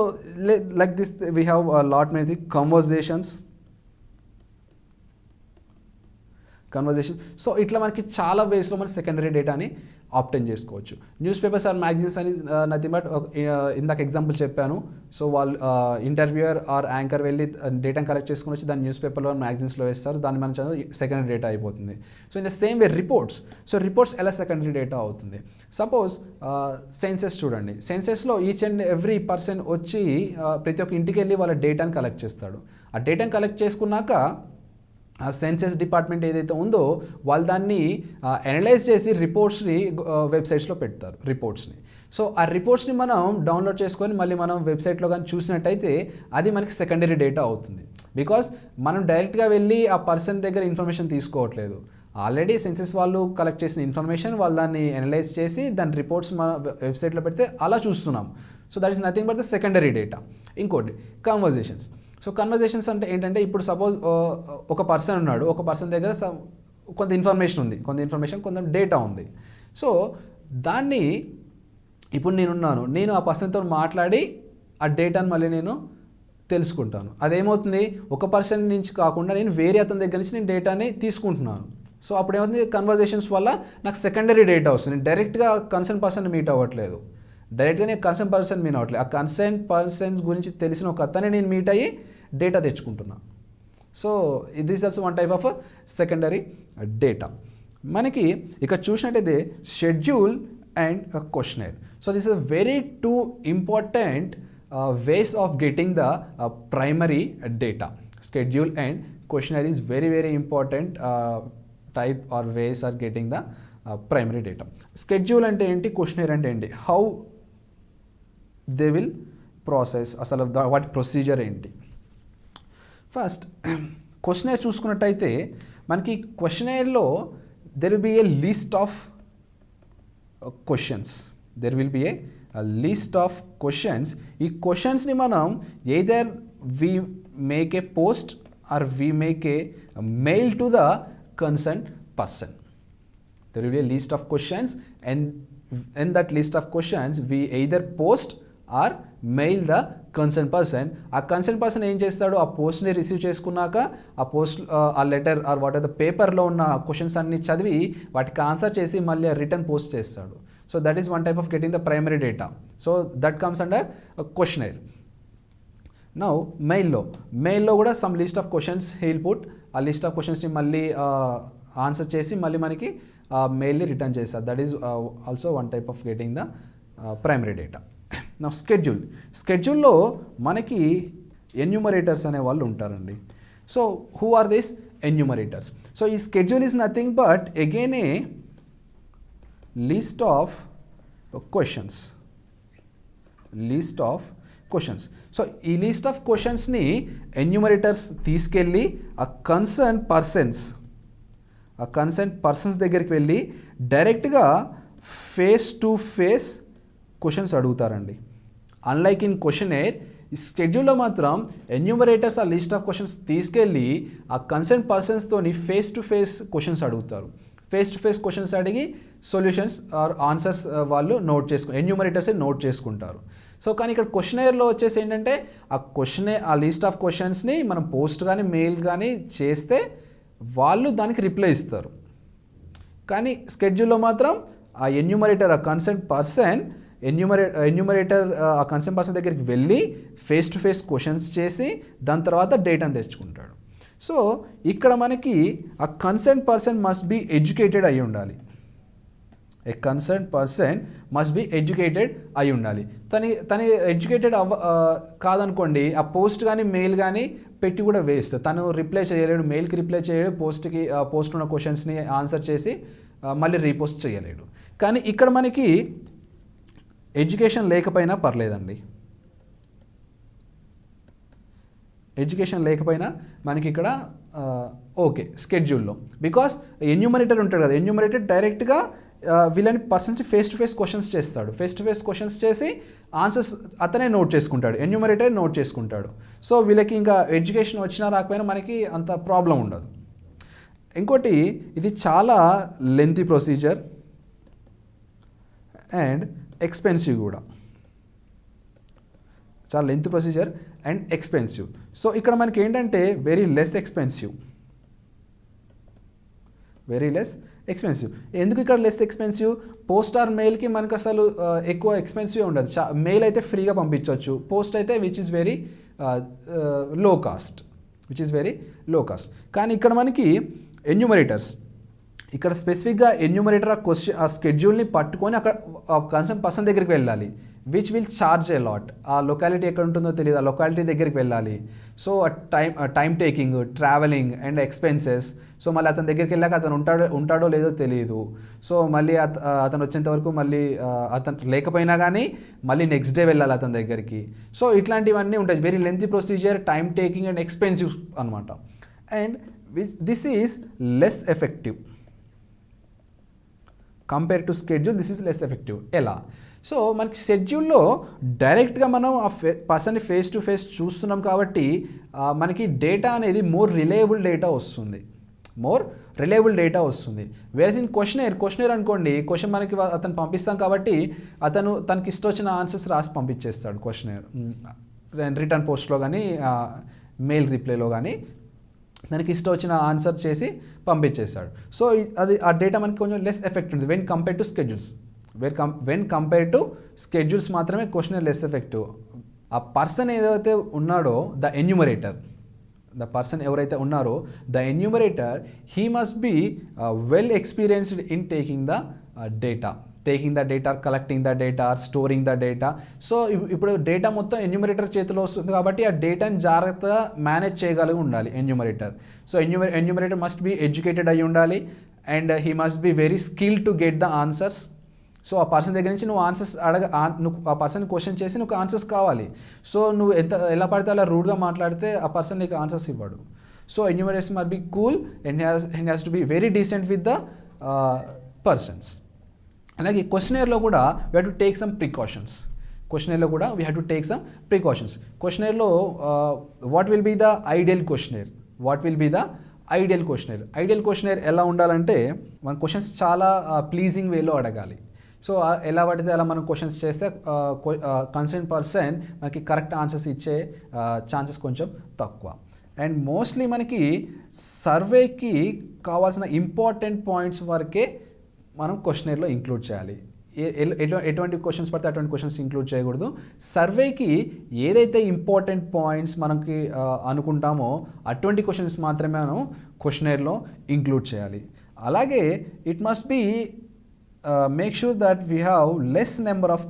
like this we have a lot many conversations. So ఇట్లా మనకి చాలా వేస్లో మన సెకండరీ డేటాని ఆప్టైన్ చేసుకోవచ్చు. న్యూస్ పేపర్స్ ఆర్ మ్యాగజైన్స్ అని నథింగ్ బట్ ఇందాక ఎగ్జాంపుల్ చెప్పాను. సో వాళ్ళు ఇంటర్వ్యూయర్ ఆర్ యాంకర్ వెళ్ళి డేటాను కలెక్ట్ చేసుకుని వచ్చి దాన్ని న్యూస్ పేపర్లో మ్యాగజైన్స్లో వేస్తారు, దాన్ని మన సెకండరీ డేటా అయిపోతుంది. So in the same way reports ఎలా సెకండరీ డేటా అవుతుంది. సపోజ్ సెన్సెస్ చూడండి, సెన్సెస్లో ఈచ్ అండ్ ఎవ్రీ పర్సన్ వచ్చి ప్రతి ఒక్క ఇంటికి వెళ్ళి వాళ్ళ డేటాను కలెక్ట్ చేస్తాడు. ఆ డేటాను కలెక్ట్ చేసుకున్నాక ఆ సెన్సెస్ డిపార్ట్మెంట్ ఏదైతే ఉందో వాళ్ళు దాన్ని అనలైజ్ చేసి రిపోర్ట్స్ని వెబ్సైట్స్లో పెడతారు రిపోర్ట్స్ని. సో ఆ రిపోర్ట్స్ని మనం డౌన్లోడ్ చేసుకొని మళ్ళీ మనం వెబ్సైట్లో కానీ చూసినట్టయితే అది మనకి సెకండరీ డేటా అవుతుంది. బికాస్ మనం డైరెక్ట్గా వెళ్ళి ఆ పర్సన్ దగ్గర ఇన్ఫర్మేషన్ తీసుకోవట్లేదు, ఆల్రెడీ సెన్సెస్ వాళ్ళు కలెక్ట్ చేసిన ఇన్ఫర్మేషన్ వాళ్ళు దాన్ని అనలైజ్ చేసి దాని రిపోర్ట్స్ మన వెబ్సైట్లో పెడితే అలా చూస్తున్నాం. So that is nothing but the secondary data. ఇంకోటి కన్వర్జేషన్స్. సో కన్వర్జేషన్స్ అంటే ఏంటంటే ఇప్పుడు సపోజ్ ఒక పర్సన్ ఉన్నాడు, ఒక పర్సన్ దగ్గర కొంత ఇన్ఫర్మేషన్ ఉంది, కొంత డేటా ఉంది. సో దాన్ని ఇప్పుడు నేను ఆ పర్సన్తో మాట్లాడి ఆ డేటాను మళ్ళీ నేను తెలుసుకుంటాను. అదేమవుతుంది, ఒక పర్సన్ నుంచి కాకుండా నేను వేరే అతని దగ్గర నుంచి నేను డేటాని తీసుకుంటున్నాను. సో అప్పుడు ఏమవుతుంది, కన్వర్జేషన్స్ వల్ల నాకు సెకండరీ డేటా వస్తుంది. డైరెక్ట్గా కన్సర్న్ పర్సన్ మీట్ అవ్వట్లేదు, డైరెక్ట్గా నేను కన్సర్న్ పర్సన్ మీట్ అవ్వట్లేదు, ఆ కన్సర్న్ పర్సన్ గురించి తెలిసిన ఒక అతనే నేను మీట్ అయ్యి డేటా తెచ్చుకుంటున్నాను. So this also one type of secondary data. మనకి ఇక చూసినట్టయితే schedule and questionnaire. So this is very two important ways of getting the primary data. Schedule and questionnaire is very important type or ways are getting the primary data. Schedule ante enti, questionnaire ante enti, how they will process, asalu what procedure enti. First questionnaire చూసుకున్నట్టయితే మనకి questionnaire లో there will be a list of questions. There will be a list of questions. ఈ క్వశ్చన్స్ని మనం either we make a post or we make a mail to the concerned person. There will be a list of questions and in that list of questions we either post or mail the concerned person. ఆ కన్సర్న్ పర్సన్ ఏం చేస్తాడు, ఆ పోస్ట్ని రిసీవ్ చేసుకున్నాక ఆ పోస్ట్ ఆ letter or what are the పేపర్లో ఉన్న క్వశ్చన్స్ అన్ని చదివి వాటికి ఆన్సర్ చేసి మళ్ళీ రిటర్న్ పోస్ట్ చేస్తాడు. So that is one type of getting the primary data. So that comes under a questionnaire. Now mail lo kuda some list of questions he will put. A list of questions ni malli answer chesi malli maniki mail ni return chestar. That is also one type of getting the primary data. Now schedule lo manaki enumerators ane vallu untarandi. So who are these enumerators? So ee schedule is nothing but again a list of questions. So ఈ లిస్ట్ ఆఫ్ క్వశ్చన్స్ని ఎన్యూమరేటర్స్ తీసుకెళ్ళి ఆ కన్సర్న్ పర్సన్స్ దగ్గరికి వెళ్ళి డైరెక్ట్గా ఫేస్ టు ఫేస్ క్వశ్చన్స్ అడుగుతారండి. అన్లైక్ ఇన్ క్వశ్చనేర్ ఈ స్కెడ్యూల్లో మాత్రం ఎన్యూమరేటర్స్ ఆ లిస్ట్ ఆఫ్ క్వశ్చన్స్ తీసుకెళ్ళి ఆ కన్సర్న్ పర్సన్స్తోని ఫేస్ టు ఫేస్ క్వశ్చన్స్ అడుగుతారు. ఫేస్ టు ఫేస్ క్వశ్చన్స్ అడిగి సొల్యూషన్స్ ఆర్ ఆన్సర్స్ వాళ్ళు ఎన్యూమరేటర్సే నోట్ చేసుకుంటారు. సో కానీ ఇక్కడ క్వశ్చనైర్లో వచ్చేసి ఏంటంటే ఆ లిస్ట్ ఆఫ్ క్వశ్చన్స్ని మనం పోస్ట్ కానీ మెయిల్ కానీ చేస్తే వాళ్ళు దానికి రిప్లై ఇస్తారు. కానీ స్కెడ్యూల్లో మాత్రం ఆ ఎన్యూమరేటర్ ఆ కన్సర్న్ పర్సన్ ఎన్యూమరేటర్ ఆ కన్సర్న్ పర్సన్ దగ్గరికి వెళ్ళి ఫేస్ టు ఫేస్ క్వశ్చన్స్ చేసి దాని తర్వాత డేటాను తెచ్చుకుంటాడు. సో ఇక్కడ మనకి ఆ concern person must be educated అయి ఉండాలి. A concern person must be educated అయి ఉండాలి. తను ఎడ్యుకేటెడ్ కాదనుకోండి, ఆ పోస్ట్ కానీ మెయిల్ కానీ పెట్టి కూడా వేస్ట్. తను రిప్లై చేయలేడు, మెయిల్కి రిప్లై చేయలేడు, పోస్ట్ ఉన్న క్వశ్చన్స్ని ఆన్సర్ చేసి మళ్ళీ రీపోస్ట్ చేయలేడు. కానీ ఇక్కడ మనకి ఎడ్యుకేషన్ లేకపోయినా పర్లేదండి. ఎడ్యుకేషన్ లేకపోయినా మనకి ఇక్కడ ఓకే స్కెడ్యూల్లో, బికాస్ ఎన్యూమరేటర్ ఉంటాడు కదా, ఎన్యూమరేటర్ డైరెక్ట్గా వీళ్ళని పర్సన్స్ని ఫేస్ టు ఫేస్ క్వశ్చన్స్ చేస్తాడు. ఫేస్ టు ఫేస్ క్వశ్చన్స్ చేసి ఆన్సర్స్ అతనే నోట్ చేసుకుంటాడు, ఎన్యూమరేటర్ నోట్ చేసుకుంటాడు. సో వీళ్ళకి ఇంకా ఎడ్యుకేషన్ వచ్చినా రాకపోయినా మనకి అంత ప్రాబ్లం ఉండదు. ఇంకోటి, ఇది చాలా లెంతీ ప్రొసీజర్ అండ్ ఎక్స్పెన్సివ్ కూడా. చాలా length procedure and expensive. So ఇక్కడ మనకి ఏంటంటే వెరీ లెస్ ఎక్స్పెన్సివ్. ఎందుకు ఇక్కడ లెస్ ఎక్స్పెన్సివ్? పోస్ట్ ఆర్ మెయిల్కి మనకు అసలు ఎక్కువ ఎక్స్పెన్సివ్ ఉండదు. మెయిల్ అయితే ఫ్రీగా పంపించవచ్చు, పోస్ట్ అయితే which is very low cost. కానీ ఇక్కడ మనకి ఎన్యూమరేటర్స్, ఇక్కడ స్పెసిఫిక్గా ఎన్యూమరేటర్ ఆ స్కెడ్యూల్ని పట్టుకొని అక్కడ కన్సర్న్ పర్సన్ దగ్గరికి వెళ్ళాలి, which will charge a lot. ఆ లొకాలిటీ ఎక్కడ ఉంటుందో తెలియదు, ఆ లొకాలిటీ దగ్గరికి వెళ్ళాలి. So time taking, travelling and expenses. So మళ్ళీ అతని దగ్గరికి వెళ్ళాక అతను ఉంటాడో లేదో తెలియదు. సో మళ్ళీ అతను వచ్చేంత వరకు మళ్ళీ అతను లేకపోయినా కానీ మళ్ళీ నెక్స్ట్ డే వెళ్ళాలి అతని దగ్గరికి. సో ఇట్లాంటివన్నీ ఉంటాయి. Very lengthy procedure, time taking and expensive అనమాట. And this is less effective compare to schedule. This is less effective. ఎలా? సో మనకి షెడ్యూల్లో డైరెక్ట్గా మనం ఆ పర్సన్ని ఫేస్ టు ఫేస్ చూస్తున్నాం కాబట్టి మనకి డేటా అనేది మోర్ రిలయబుల్ డేటా వస్తుంది. వేరేస్ ఇన్ క్వశ్చనర్ అనుకోండి, క్వశ్చన్ మనకి అతను పంపిస్తాం కాబట్టి తనకి ఇష్టం వచ్చిన ఆన్సర్స్ రాసి పంపించేస్తాడు క్వశ్చనర్ రిటర్న్ పోస్ట్లో కానీ మెయిల్ రిప్లైలో కానీ దానికి ఇష్టం వచ్చిన ఆన్సర్ చేసి పంపించేస్తాడు. సో అది ఆ డేటా మనకి కొంచెం లెస్ ఎఫెక్ట్ ఉంటుంది when compare to schedules. When compare to schedules మాత్రమే క్వశ్చన్ లెస్ ఎఫెక్టివ్. ఆ పర్సన్ ఏదైతే ఉన్నాడో ద పర్సన్ ఎవరైతే ఉన్నారో the enumerator, he must be well experienced in taking the data, collecting the data, storing the data. So ఇప్పుడు డేటా మొత్తం ఎన్యూమరేటర్ చేతిలో వస్తుంది కాబట్టి ఆ డేటాని జాగ్రత్తగా మేనేజ్ చేయగలిగి ఉండాలి enumerator. So enumerator must be educated అయి ఉండాలి and he must be very skilled to get the answers. So ఆ పర్సన్ దగ్గర నుంచి నువ్వు ఆన్సర్స్ నువ్వు ఆ పర్సన్ క్వశ్చన్ చేసి నువ్వు ఆన్సర్స్ కావాలి. సో నువ్వు ఎలా పడితే అలా రూడ్గా మాట్లాడితే ఆ పర్సన్ నీకు ఆన్సర్స్ ఇవ్వడు. So enumeration must be cool and has to be very decent with the persons. అలాగే క్వశ్చనర్లో కూడా we have to take some precautions. క్వశ్చనర్లో what will be the ideal questionnaire ఎలా ఉండాలంటే మన క్వశ్చన్స్ చాలా ప్లీజింగ్ వేలో అడగాలి. సో ఎలా పడితే అలా మనం క్వశ్చన్స్ చేస్తే కన్సర్న్ పర్సన్ మనకి కరెక్ట్ ఆన్సర్స్ ఇచ్చే ఛాన్సెస్ కొంచెం తక్కువ. అండ్ మోస్ట్లీ మనకి సర్వేకి కావాల్సిన ఇంపార్టెంట్ పాయింట్స్ వరకే మనం క్వశ్చనర్లో ఇంక్లూడ్ చేయాలి. ఎటువంటి క్వశ్చన్స్ పడితే అటువంటి క్వశ్చన్స్ ఇంక్లూడ్ చేయకూడదు. సర్వేకి ఏదైతే ఇంపార్టెంట్ పాయింట్స్ మనకి అనుకుంటామో అటువంటి క్వశ్చన్స్ మాత్రమే మనం క్వశ్చనర్లో ఇంక్లూడ్ చేయాలి. అలాగే it must be make sure that we have less number of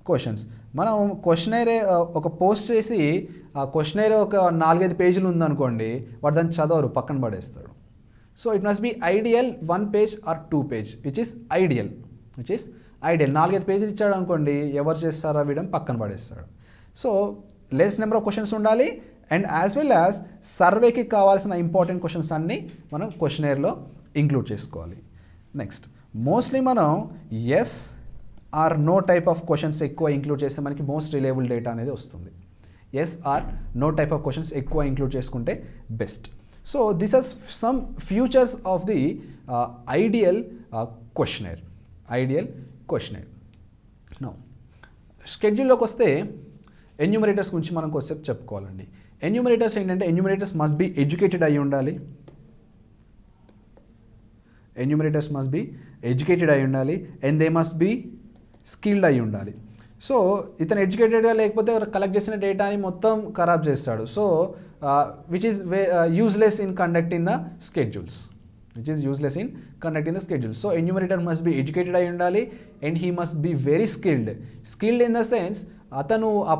questions. మనం క్వశ్చనరే ఒక పోస్ట్ చేసి ఆ క్వశ్చనరే ఒక 4-5 పేజీలు ఉందనుకోండి, వాడు దాన్ని చదవరు, పక్కన పడేస్తాడు. So it must be ideal 1 page or 2 page, which is ideal. 4-5 పేజీలు ఇచ్చాడు అనుకోండి, ఎవరు చేస్తారా వీడని పక్కన పడేస్తాడు. So less number of questions ఉండాలి అండ్ యాజ్ వెల్ యాజ్ సర్వేకి కావాల్సిన ఇంపార్టెంట్ క్వశ్చన్స్ అన్నీ మనం క్వశ్చనర్లో ఇంక్లూడ్ చేసుకోవాలి. నెక్స్ట్, మోస్ట్లీ మనం yes or no type of questions ఎక్కువ ఇంక్లూడ్ చేస్తే మనకి మోస్ట్ రిలయబుల్ డేటా అనేది వస్తుంది. Yes or no type of questions ఎక్కువ ఇంక్లూడ్ చేసుకుంటే best. So this are some futures of the ideal questionnaire. Now షెడ్యూల్లోకి వస్తే ఎన్యూమరేటర్స్ గురించి మనం కొంచెం చెప్పుకోవాలండి. ఎన్యూమరేటర్స్ ఏంటంటే ఎన్యూమరేటర్స్ మస్ట్ బి ఎడ్యుకేటెడ్ అయి ఉండాలి. And they must be skilled అయి ఉండాలి. సో ఇతను ఎడ్యుకేటెడ్గా లేకపోతే కలెక్ట్ చేసిన డేటాని మొత్తం ఖరాబ్ చేస్తాడు. So which is useless in conducting the schedules. So enumerator must be educated అయి ఉండాలి and he must be very skilled in the sense అతను ఆ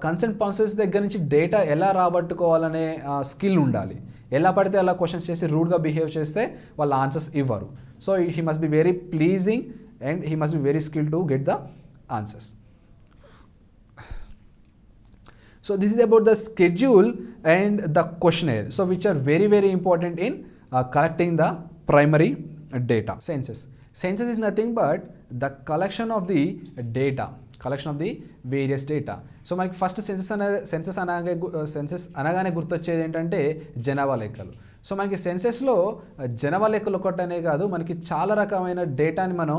కన్సెంట్ ప్రాసెస్ దగ్గర నుంచి డేటా ఎలా రాబట్టుకోవాలనే స్కిల్ ఉండాలి. ఎలా పడితే అలా క్వశ్చన్స్ చేసి రూడ్గా బిహేవ్ చేస్తే వాళ్ళ ఆన్సర్స్ ఇవ్వరు. So he must be very pleasing and he must be very skilled to get the answers. So this is about the schedule and the questionnaire, so which are very important in collecting the primary data. Census is nothing but the collection of the various data. So మనకి ఫస్ట్ సెన్సెస్ అనగానే గుర్తొచ్చేది ఏంటంటే జనాభా లెక్కలు. సో మనకి సెన్సెస్లో జనాభా లెక్కలు ఒకటనే కాదు, మనకి చాలా రకమైన డేటాని మనం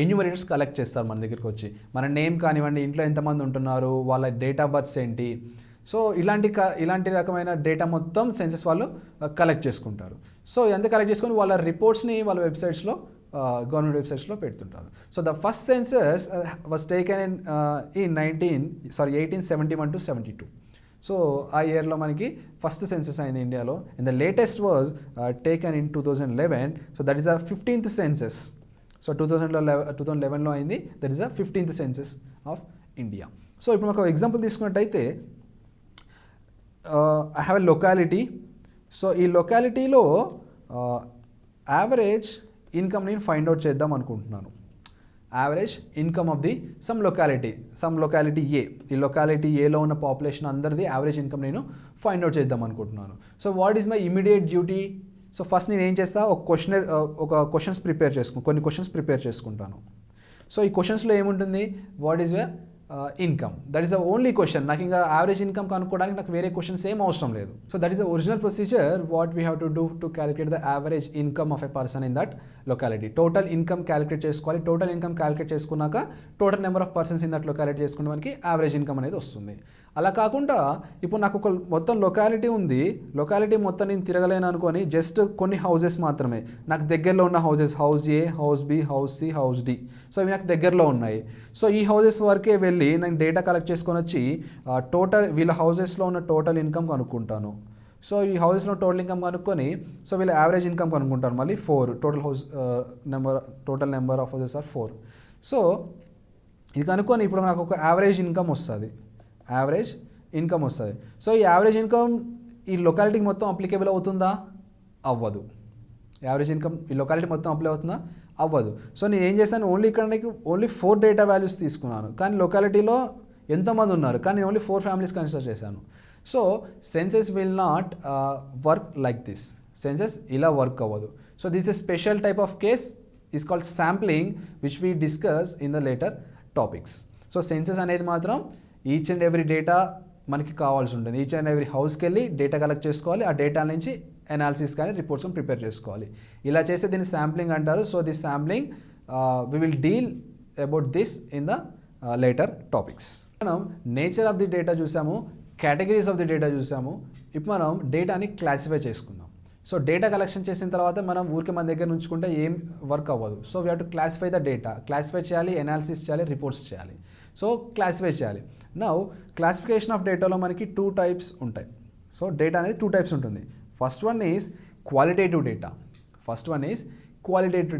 ఎన్యూమరేటర్స్ కలెక్ట్ చేస్తారు మన దగ్గరికి వచ్చి. మన నేమ్ కానివ్వండి, ఇంట్లో ఎంతమంది ఉంటున్నారు, వాళ్ళ డేట్ ఆఫ్ బర్త్స్ ఏంటి, సో ఇలాంటి రకమైన డేటా మొత్తం సెన్సెస్ వాళ్ళు కలెక్ట్ చేసుకుంటారు. సో ఎంత కలెక్ట్ చేసుకొని వాళ్ళ రిపోర్ట్స్ని వాళ్ళ వెబ్సైట్స్లో గవర్నమెంట్ వెబ్సైట్స్లో పెడుతుంటారు. So the first census was taken in 1871 to 72. So ఆ ఇయర్లో మనకి ఫస్ట్ సెన్సస్ అయింది ఇండియాలో. And the latest was taken in 2011. So that is the 15th census. So 2011లో అయింది. That is the 15th census of ఇండియా. సో ఇప్పుడు మనకు ఎగ్జాంపుల్ తీసుకున్నట్టయితే I have a locality. So ఈ లొకాలిటీలో యావరేజ్ ఇన్కమ్ నేను ఫైండ్ అవుట్ చేద్దాం అనుకుంటున్నాను. Average income of the some locality ఏ. ఈ లొకాలిటీ ఏలో ఉన్న పాపులేషన్ అందరిది యావరేజ్ ఇన్కమ్ నేను ఫైండ్ అవుట్ చేద్దాం అనుకుంటున్నాను. So what is my immediate duty? So first నేను ఏం చేస్తా, కొన్ని క్వశ్చన్స్ ప్రిపేర్ చేసుకుంటాను. సో ఈ క్వశ్చన్స్లో ఏముంటుంది, what is your income, that is the only question. నాకు ఇంకా యావరేజ్ ఇన్కమ్ కనుక్కోవడానికి నాకు వేరే క్వశ్చన్స్ ఏం అవసరం లేదు. So that is the original procedure what we have to do to calculate the average income of a person in that locality. Total income calculate చేసుకోవాలి. టోటల్ ఇన్కమ్ క్యాలిక్యులేట్ చేసుకున్నాక total number of persons in that locality చేసుకున్న మనకి యావరేజ్ ఇన్కమ్ అనేది వస్తుంది. అలా కాకుండా ఇప్పుడు నాకు ఒక మొత్తం లొకాలిటీ ఉంది, లొకాలిటీ మొత్తం నేను తిరగలేను అనుకొని జస్ట్ కొన్ని హౌసెస్ మాత్రమే నాకు దగ్గరలో ఉన్న houses, house A, house B, house C, house D, so ఇవి నాకు దగ్గరలో ఉన్నాయి. సో ఈ హౌసెస్ వరకే వెళ్ళి నేను డేటా కలెక్ట్ చేసుకొని వచ్చి టోటల్ వీళ్ళ హౌసెస్లో ఉన్న టోటల్ ఇన్కమ్ కనుక్కుంటాను. సో ఈ హౌసెస్లో టోటల్ ఇన్కమ్ కనుక్కొని సో వీళ్ళ యావరేజ్ ఇన్కమ్ కనుక్కుంటాను. మళ్ళీ 4 total number of houses are 4. So ఇది కనుక్కొని ఇప్పుడు నాకు ఒక యావరేజ్ ఇన్కమ్ వస్తుంది. సో ఈ యావరేజ్ ఇన్కమ్ ఈ లొకాలిటీకి మొత్తం అప్లికేబుల్ అవుతుందా? అవ్వదు. యావరేజ్ ఇన్కమ్ ఈ లొకాలిటీ మొత్తం అప్లై అవుతుందా? అవ్వదు. సో నేను ఏం చేశాను, ఓన్లీ 4 డేటా వాల్యూస్ తీసుకున్నాను. కానీ లొకాలిటీలో ఎంతోమంది ఉన్నారు, కానీ నేను ఓన్లీ 4 ఫ్యామిలీస్ కన్సిడర్ చేశాను. So census will not work like this. Census ఇలా వర్క్ అవ్వదు. So this is special type of case is called sampling, which we discuss in the later topics. So census అనేది మాత్రం ఈచ్ అండ్ ఎవ్రీ డేటా మనకి కావాల్సి ఉంటుంది. ఈచ్ అండ్ ఎవ్రీ హౌస్కి వెళ్ళి డేటా కలెక్ట్ చేసుకోవాలి. ఆ డేటా నుంచి అనాలిసిస్ కానీ రిపోర్ట్స్ ప్రిపేర్ చేసుకోవాలి. ఇలా చేస్తే దీన్ని శాంప్లింగ్ అంటారు. So this sampling we will deal about this in the later topics. మనం నేచర్ ఆఫ్ ది డేటా చూసాము, కేటగిరీస్ ఆఫ్ ది డేటా చూసాము. ఇప్పుడు మనం డేటాని క్లాసిఫై చేసుకుందాం. సో డేటా కలెక్షన్ చేసిన తర్వాత మనం ఊరికే మన దగ్గర ఉంచుకుంటే ఏం వర్క్ అవ్వదు. So we have to classify the data. Classify చేయాలి, అనాలిసిస్ చేయాలి, రిపోర్ట్స్ చేయాలి. సో క్లాసిఫై చేయాలి. నౌ క్లాసిఫికేషన్ ఆఫ్ డేటాలో మనకి 2 types ఉంటాయి. సో డేటా అనేది 2 types ఉంటుంది. First one is qualitative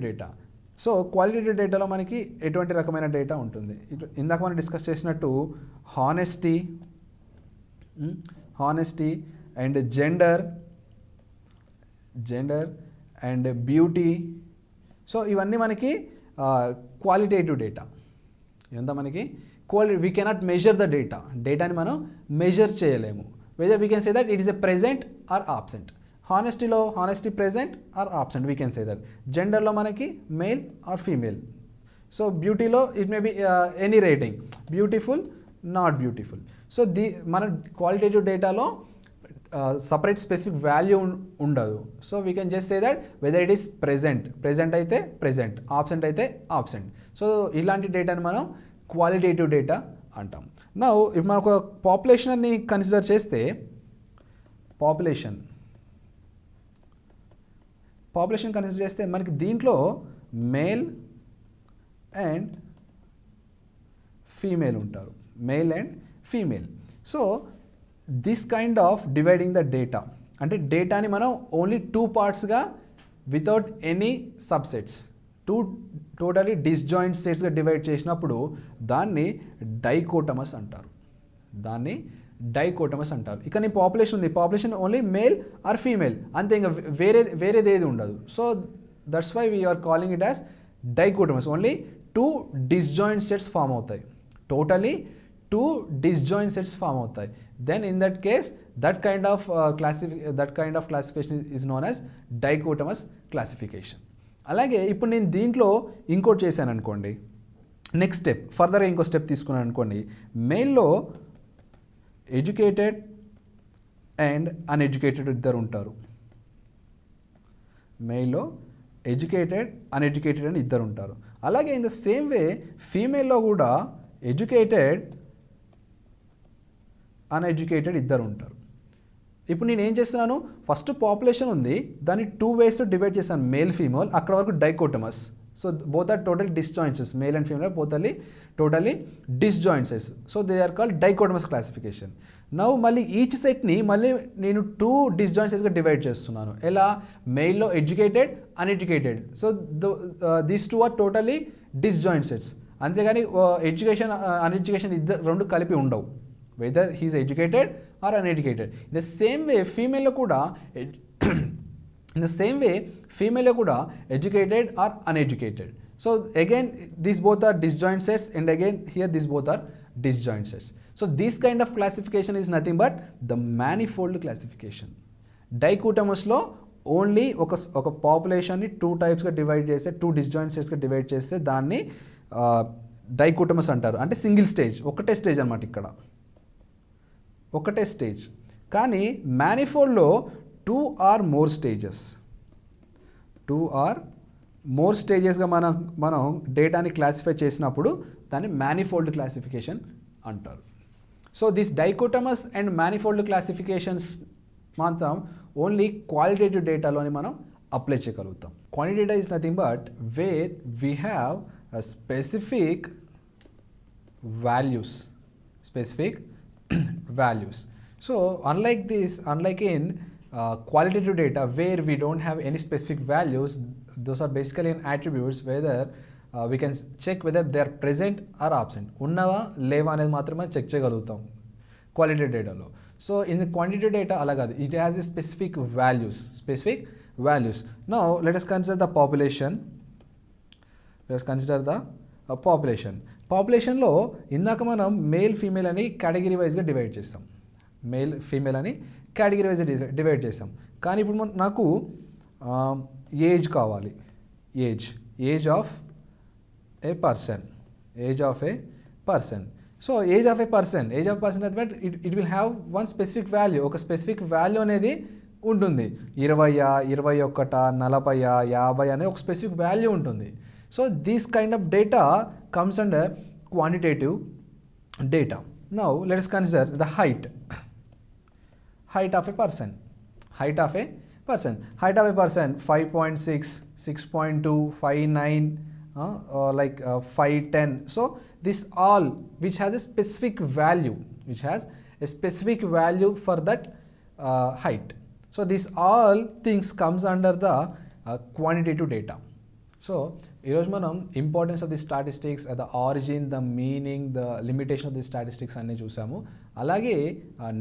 data. So qualitative డేటాలో మనకి ఎటువంటి రకమైన డేటా ఉంటుంది? ఇందాక మనం డిస్కస్ చేసినట్టు honesty and gender and beauty. So ఇవన్నీ మనకి క్వాలిటేటివ్ డేటా. ఇదంతా మనకి వీ కెనాట్ మెజర్ ద డేటాని మనం మెజర్ చేయలేము. Whether we can say that it is a present or absent. Honesty present or absent we can say that. జెండర్లో మనకి మేల్ ఆర్ ఫీమేల్ సో బ్యూటీలో it may be any rating, beautiful, not beautiful. So మన క్వాలిటేటివ్ డేటాలో సపరేట్ స్పెసిఫిక్ వాల్యూ ఉండదు. So we can just say that whether it is present అయితే ప్రెజెంట్, ఆబ్సెంట్ అయితే ఆబ్సెంట్. సో ఇలాంటి డేటాని మనం క్వాలిటేటివ్ డేటా అంటాం. నా ఇప్పుడు మనం ఒక పాపులేషన్ని కన్సిడర్ చేస్తే, పాపులేషన్ కన్సిడర్ చేస్తే మనకి దీంట్లో మేల్ అండ్ ఫీమేల్ ఉంటారు, male and female. So this kind of dividing the data, అంటే డేటాని మనం ఓన్లీ 2 పార్ట్స్గా without any subsets, 2 totally disjoint సెట్స్గా డివైడ్ చేసినప్పుడు దాన్ని డైకోటమస్ అంటారు. ఇక నీ పాపులేషన్ ఉంది, population only male or female అంతే, ఇంకా వేరేది ఏది ఉండదు. So that's why we're calling it as dichotomous. Only 2 disjoint sets form అవుతాయి, టోటలీ 2 డిస్జాయింట్ సెట్స్ ఫామ్ అవుతాయి. Then in that case that kind of classification is known as dichotomous classification. అలాగే ఇప్పుడు నేను దీంట్లో ఇంకోటి చేశాను అనుకోండి, నెక్స్ట్ స్టెప్ ఫర్దర్గా ఇంకో స్టెప్ తీసుకున్నాను అనుకోండి, మెయిల్లో ఎడ్యుకేటెడ్ అండ్ అన్ఎడ్యుకేటెడ్ ఇద్దరు ఉంటారు, మెయిల్లో ఎడ్యుకేటెడ్ అన్ఎడ్యుకేటెడ్ అని ఇద్దరు ఉంటారు. అలాగే ఇన్ ద సేమ్ వే ఫీమేల్లో కూడా ఎడ్యుకేటెడ్ అన్ఎడ్యుకేటెడ్ ఇద్దరు ఉంటారు. ఇప్పుడు నేను ఏం చేస్తున్నాను, ఫస్ట్ పాపులేషన్ ఉంది, దాన్ని 2 ways డివైడ్ చేశాను, మేల్ ఫీమేల్, అక్కడ వరకు dichotomous. So both are total disjoints, male and female both are totally disjoints. So they are called dichotomous classification. Now మళ్ళీ ఈచ్ సెట్ని మళ్ళీ నేను 2 డిస్జాయింట్స్గా డివైడ్ చేస్తున్నాను. ఎలా, మెయిల్లో educated uneducated. So these 2 are totally disjoint sets. అంతేగాని ఎడ్యుకేషన్ అన్ఎడ్యుకేషన్ ఇద్దరు 2 కలిపి ఉండవు, whether he is educated or uneducated. In the same way ఫీమేల్లో కూడా educated or uneducated. So again these both are disjoint sets and again here these both are disjoint sets. So this kind of classification is nothing but the manifold classification. డైకోటమస్లో ఓన్లీ ఒక పాపులేషన్ని 2 typesగా డివైడ్ చేస్తే, 2 disjoint setsగా డివైడ్ చేస్తే దాన్ని డైకోటమస్ అంటారు. అంటే సింగిల్ స్టేజ్, ఒకటే స్టేజ్ అనమాట, ఇక్కడ ఒకటే స్టేజ్. కానీ మ్యానిఫోల్డ్లో 2 or more స్టేజెస్గా మనం డేటాని క్లాసిఫై చేసినప్పుడు దాన్ని మ్యానిఫోల్డ్ క్లాసిఫికేషన్ అంటారు. So this dichotomous and manifold classifications మాత్రం ఓన్లీ క్వాలిటేటివ్ డేటాలోని మనం అప్లై చేయగలుగుతాం. Quantity data is nothing but where we have specific values. So unlike in qualitative data where we don't have any specific values, those are basically in attributes whether we can check whether they are present or absent, ఉన్నవా లేవా అనేది మాత్రమే చెక్ చేయగలుగుతాం క్వాలిటేటివ్ డేటాలో. So in the quantitative data అలా కాదు, it has a specific values. Now let us consider the population. పాపులేషన్లో ఇందాక మనం మేల్ ఫీమేల్ అని కేటగిరీ వైజ్గా డివైడ్ చేస్తాం, కానీ ఇప్పుడు నాకు ఏజ్ కావాలి, age of a person. So age of a person అంటే it will have one specific value, ఒక స్పెసిఫిక్ వాల్యూ అనేది ఉంటుంది. 20, 21, 40, 50 అనే ఒక స్పెసిఫిక్ వాల్యూ ఉంటుంది. So this kind of data comes under quantitative data. Now let us consider the height of a person. Height of a person 5.6, 6.2, 5'9", like 5'10". So this all which has a specific value for that height. So this all things comes under the quantitative data. So ఈరోజు మనం importance of the statistics, the origin, the meaning, the limitation of the statistics అన్నీ చూసాము. అలాగే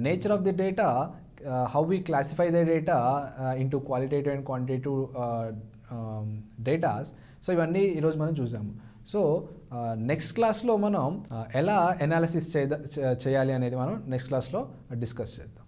nature of the data, how we classify the data into qualitative and quantitative datas. So ఇవన్నీ ఈరోజు మనం చూసాము. సో నెక్స్ట్ క్లాస్లో మనం ఎలా ఎనాలిసిస్ చేయాలి అనేది మనం నెక్స్ట్ క్లాస్లో డిస్కస్ చేద్దాం.